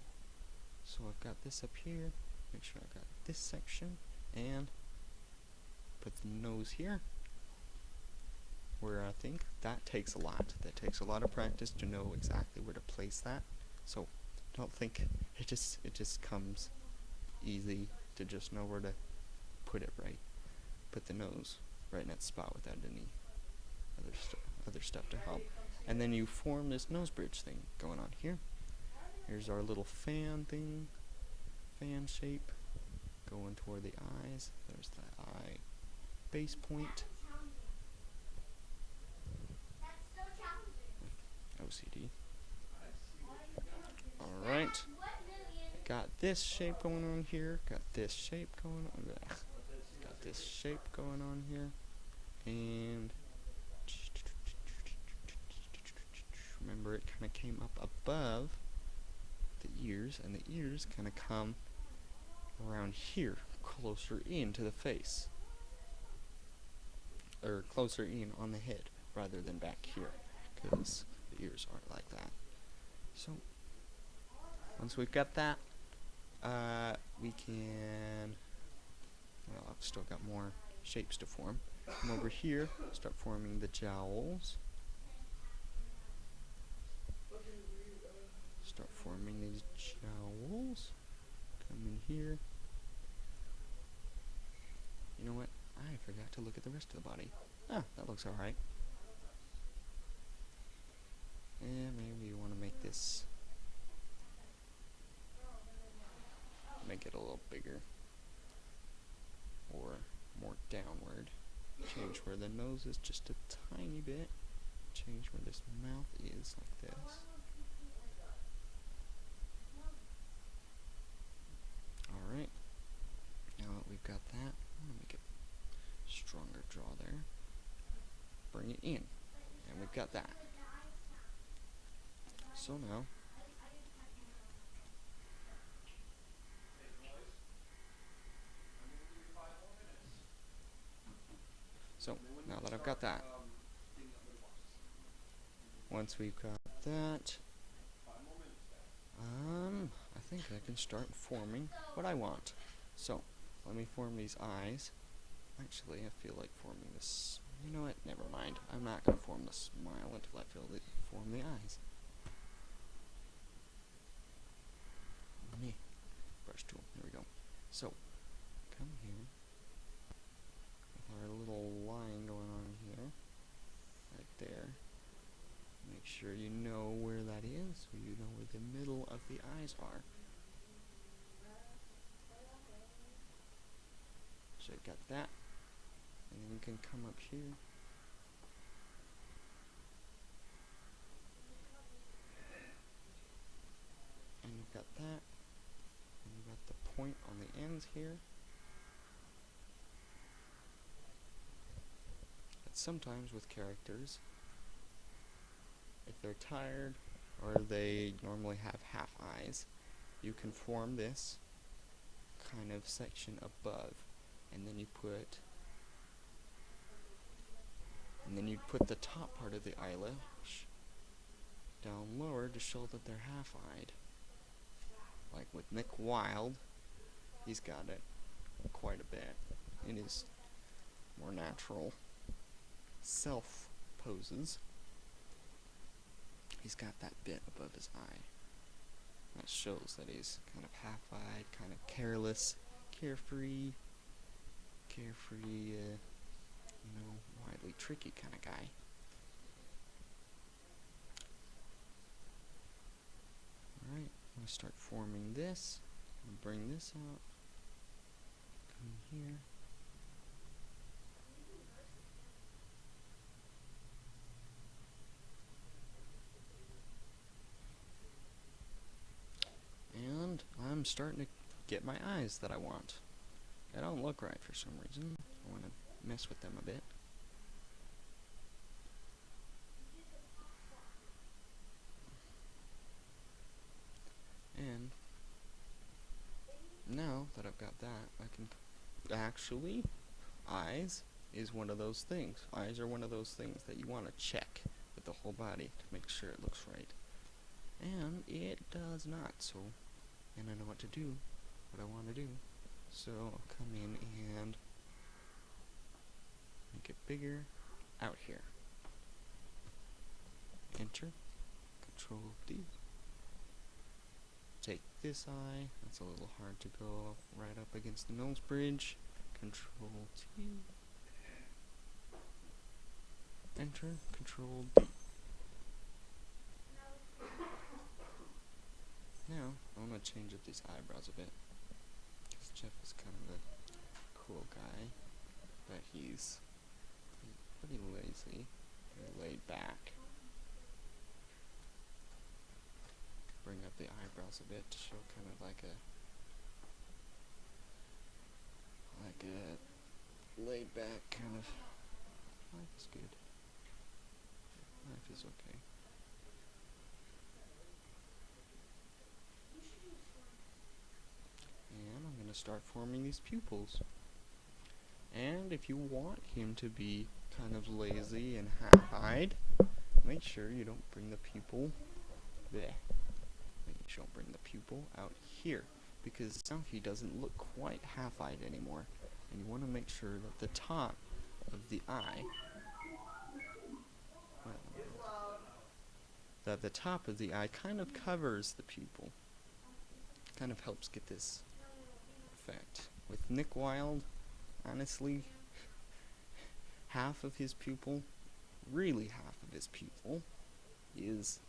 So I've got this up here, make sure I've got this section, and put the nose here, where I think that takes a lot. That takes a lot of practice to know exactly where to place that. So don't think it just comes easy to just know where to put it right. Put the nose right in that spot without any other stuff to help. And then you form this nose bridge thing going on here. Here's our little fan thing, fan shape going toward the eyes. There's the eye base point. OCD. Alright. Got this shape going on here. Got this shape going on. Got this shape going on here. And remember, it kind of came up above the ears, and the ears kind of come around here, closer into the face. Or closer in on the head, rather than back here, because the ears aren't like that. So, Once we've got that, we can, well, I've still got more shapes to form. Come over here, start forming the jowls. Start forming these jowls. Come in here. You know what? I forgot to look at the rest of the body. Ah, that looks alright. And maybe you want to make this, make it a little bigger. Or more downward. Change where the nose is just a tiny bit. Change where this mouth is, like this. Alright. Now that we've got that, I'm going to make a stronger draw there. Bring it in. And we've got that. So now, now that I've got that, once we've got that, I think I can start forming what I want. So, let me form these eyes. Actually, I feel like forming this. You know what? Never mind. I'm not going to form the smile until I form the eyes. Meh. Brush tool. There we go. So, come here. With our little line going on here. Right there. Make sure you know where that is, so you know where the middle of the eyes are. So I've got that. And then we can come up here. And you've got that. And you've got the point on the ends here. But sometimes with characters, if they're tired or they normally have half eyes, you can form this kind of section above, and then you put the top part of the eyelash down lower to show that they're half-eyed. Like with Nick Wilde, he's got it quite a bit in his more natural self poses. He's got that bit above his eye. That shows that he's kind of half-eyed, kind of careless, carefree, wildly tricky kind of guy. Alright, I'm going to start forming this. I'm going to bring this out. Come here. And I'm starting to get my eyes that I want. They don't look right for some reason. I want to mess with them a bit. And now that I've got that, I can actually, eyes is one of those things. Eyes are one of those things that you want to check with the whole body to make sure it looks right. And it does not, so, and I know what to do, what I want to do. So I'll come in and make it bigger out here. Enter, Control D. Take this eye, that's a little hard to go right up against the nose bridge. Control T. Enter, Control D. Now, I'm going to change up these eyebrows a bit. Because Jeff is kind of a cool guy, but he's pretty lazy, pretty laid back. Bring up the eyebrows a bit to show kind of like a laid back kind of. Life is good. Life is okay. And I'm going to start forming these pupils. And if you want him to be kind of lazy and half-eyed, make sure you don't bring the pupil there. Make She'll bring the pupil out here, because now he doesn't look quite half-eyed anymore. And you want to make sure that the top of the eye, that the top of the eye kind of covers the pupil. Kind of helps get this effect. With Nick Wilde, honestly, half of his pupil, really half of his pupil, is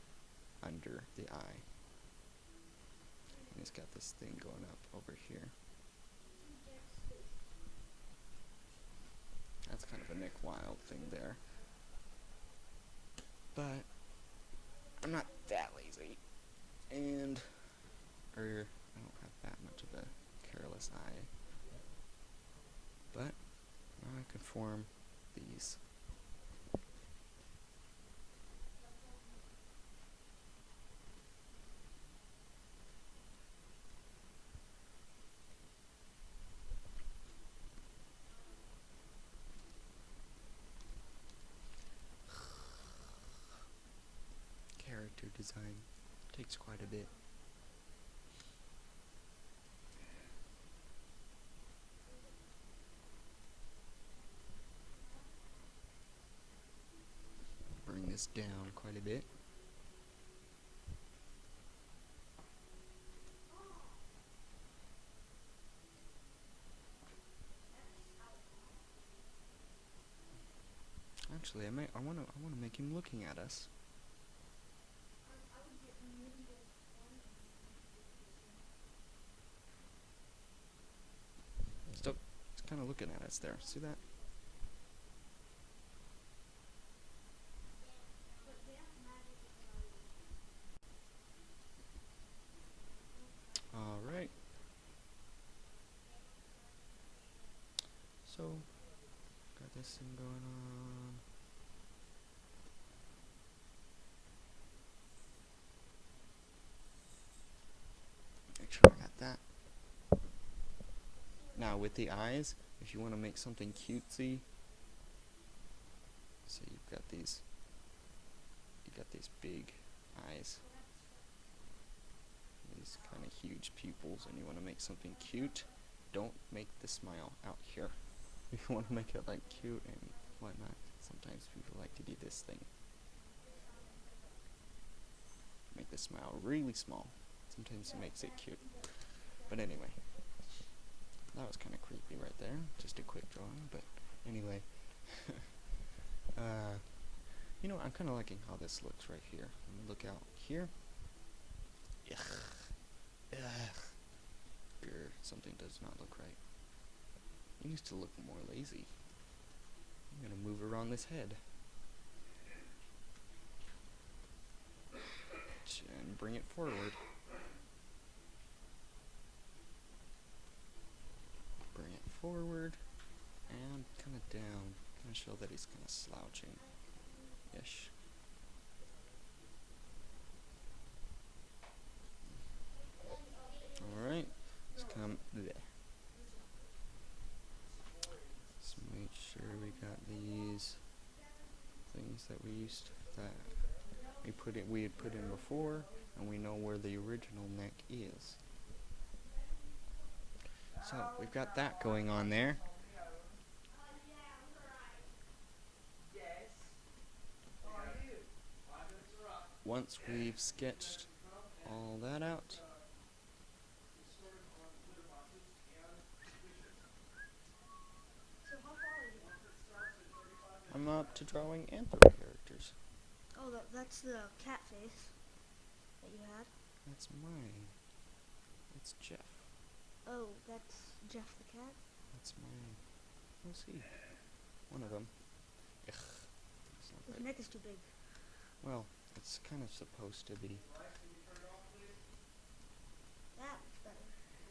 under the eye. And he's got this thing going up over here. That's kind of a Nick Wilde thing there. But I'm not that lazy. And I don't have that much of a careless eye. But now I can form these. Character design takes quite a bit. Bring this down quite a bit. Actually, I wanna make him looking at us. Still, he's kind of looking at us there. See that? All right. So, got this thing going on. Make sure I got that. Now with the eyes, if you want to make something cutesy, so you got these big eyes, these kind of huge pupils, and you want to make something cute, don't make the smile out here. You want to make it like cute and whatnot. Sometimes people like to do this thing. Make the smile really small. Sometimes it makes it cute. But anyway, that was kind of creepy right there. Just a quick drawing, but anyway. You know, I'm kind of liking how this looks right here. Let me look out here. Ugh. Something does not look right. He needs to look more lazy. I'm gonna move around this head. And bring it forward. Bring it forward. And kind of down. Kind of show that he's kind of slouching. Ish. Alright. Let's come there. Let's make sure we got these things that we had put in before, and we know where the original neck is. So we've got that going on there. Once we've sketched all that out, So how far are you? I'm up to drawing anthro characters. Oh, that's the cat face that you had. That's mine. That's Jeff. Oh, that's Jeff the cat. That's mine. We'll see. One of them. Ugh. It's not His right. neck is too big. Well, it's kind of supposed to be. That looks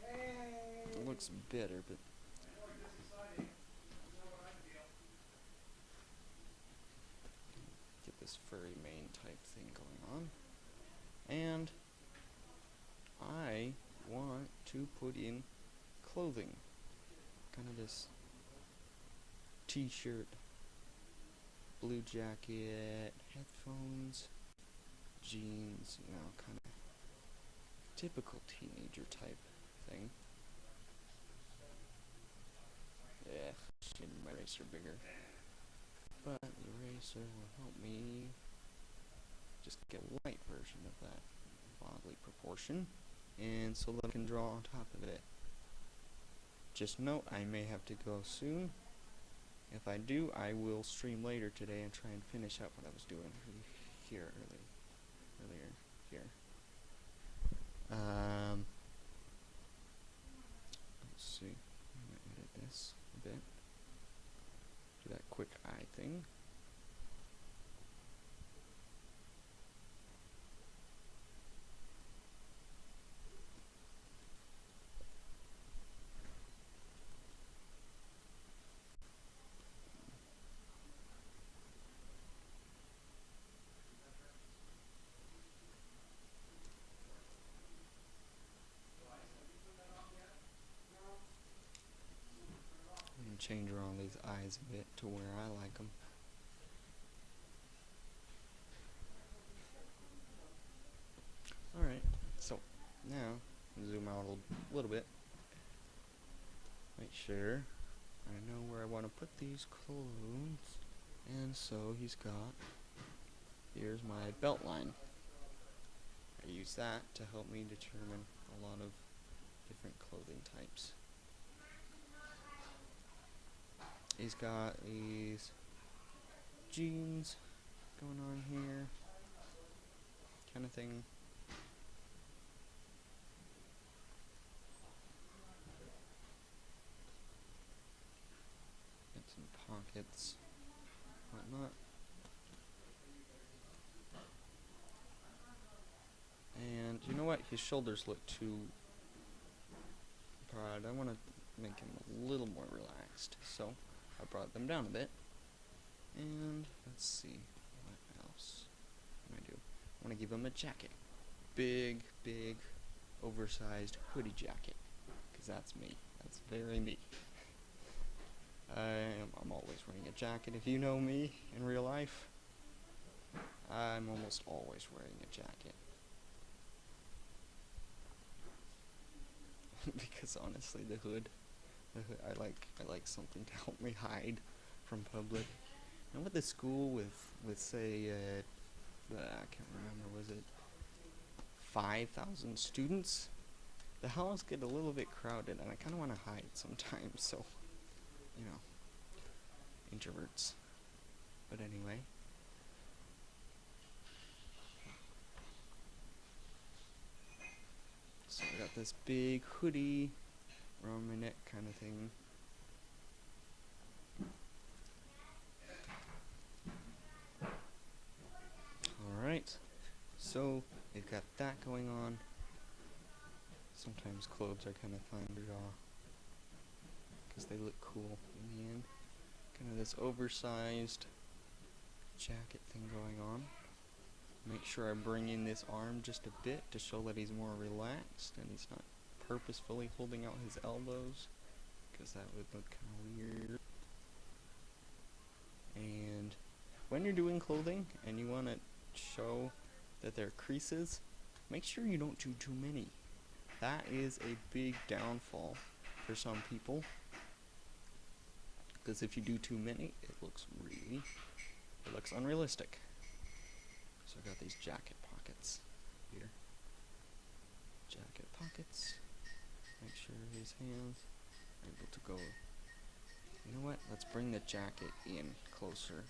better. It looks better, but get this furry mane type thing going on. And I want to put in clothing. Kind of this t-shirt, blue jacket, headphones, jeans, you know, kind of typical teenager type thing. Yeah, should make my eraser bigger. But the eraser will help me just get a light version of that bodily proportion, and so that I can draw on top of it. Just note, I may have to go soon. If I do, I will stream later today and try and finish up what I was doing here earlier here. Let's see. I'm gonna edit this a bit. Do that quick eye thing. And change around these eyes a bit to where I like them. Alright, so now zoom out a little bit. Make sure I know where I want to put these clothes. And so here's my belt line. I use that to help me determine a lot of different clothing types. He's got these jeans going on here, kind of thing. Got some pockets, whatnot. And you know what? His shoulders look too broad. I want to make him a little more relaxed, so I brought them down a bit. And let's see, what else can I do? I want to give him a jacket. Big, oversized hoodie jacket. Because that's me. That's very me. I'm always wearing a jacket. If you know me in real life, I'm almost always wearing a jacket. Because honestly, the hood, I like something to help me hide from public. And with the school with say, I can't remember, was it 5,000 students? The halls get a little bit crowded, and I kind of want to hide sometimes. So, you know, introverts. But anyway. So I got this big hoodie around my neck kind of thing. Alright, so we've got that going on. Sometimes clothes are kind of fun to draw because they look cool in the end. Kind of this oversized jacket thing going on. Make sure I bring in this arm just a bit to show that he's more relaxed and he's not purposefully holding out his elbows, because that would look kind of weird. And when you're doing clothing and you want to show that there are creases, make sure you don't do too many. That is a big downfall for some people, because if you do too many, it looks unrealistic. So I got these jacket pockets here. Jacket pockets. Make sure his hands are able to go. You know what? Let's bring the jacket in closer.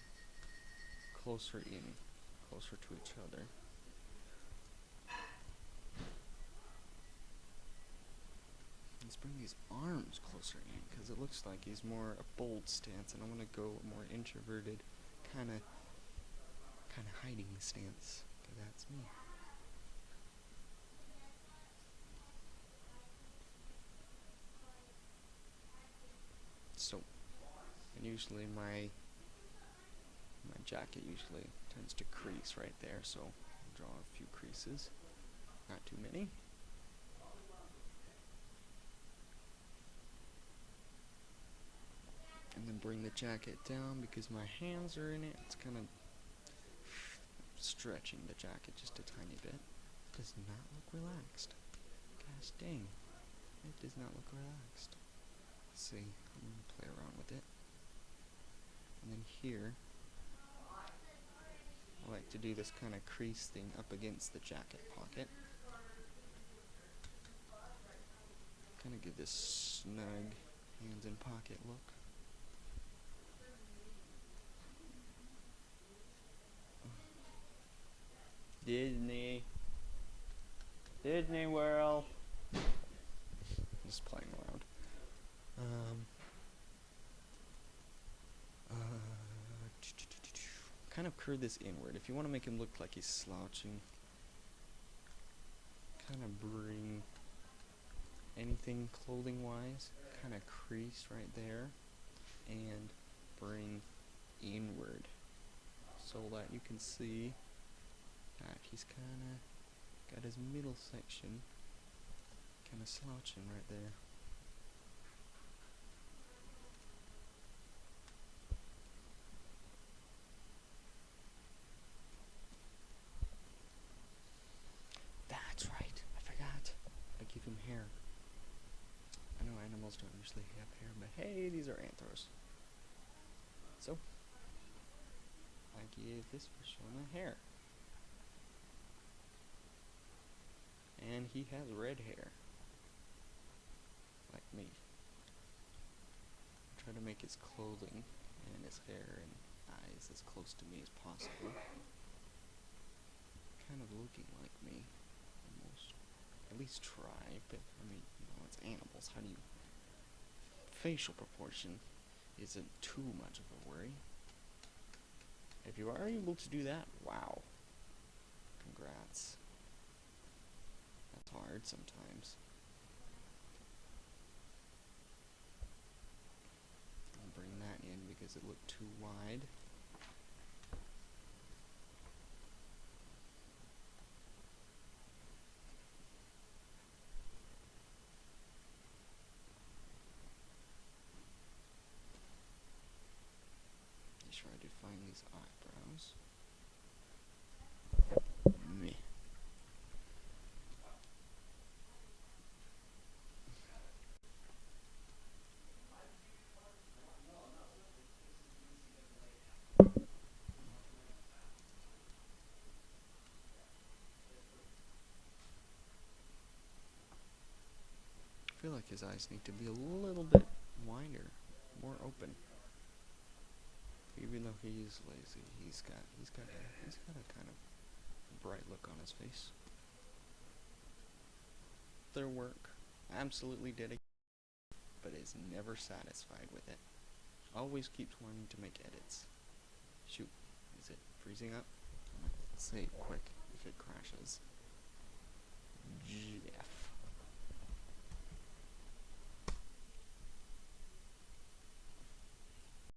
Closer to each other. Let's bring these arms closer in, because it looks like he's more a bold stance, and I want to go more introverted, kind of hiding stance, because that's me. So, and usually my jacket usually tends to crease right there, so I'll draw a few creases, not too many. And then bring the jacket down, because my hands are in it. It's kind of stretching the jacket just a tiny bit. Does not look relaxed. Gosh dang, it does not look relaxed. Let's see, I'm gonna play around with it. And then here, I like to do this kind of crease thing up against the jacket pocket. Kind of give this snug hands in pocket look. Disney World. Just playing around. Kind of curve this inward. If you want to make him look like he's slouching, kind of bring anything clothing wise, kind of crease right there, and bring inward so that you can see that he's kind of got his middle section kind of slouching right there. That's right, I forgot. I give him hair. I know animals don't usually have hair, but hey, these are anthros. So, I give this persona hair. And he has red hair. Like me. I try to make his clothing and his hair and eyes as close to me as possible. Kind of looking like me. Almost. At least try, but I mean, you know, it's animals. How do you... Facial proportion isn't too much of a worry. If you are able to do that, wow. Congrats. That's hard sometimes. I'll bring that in because it looked too wide. Try to find these eyebrows. Meh. I feel like his eyes need to be a little bit wider, more open. Even though he's lazy, he's got a kind of bright look on his face. Their work, absolutely dedicated, but is never satisfied with it. Always keeps wanting to make edits. Shoot, is it freezing up? I'm gonna save quick if it crashes. Jeff.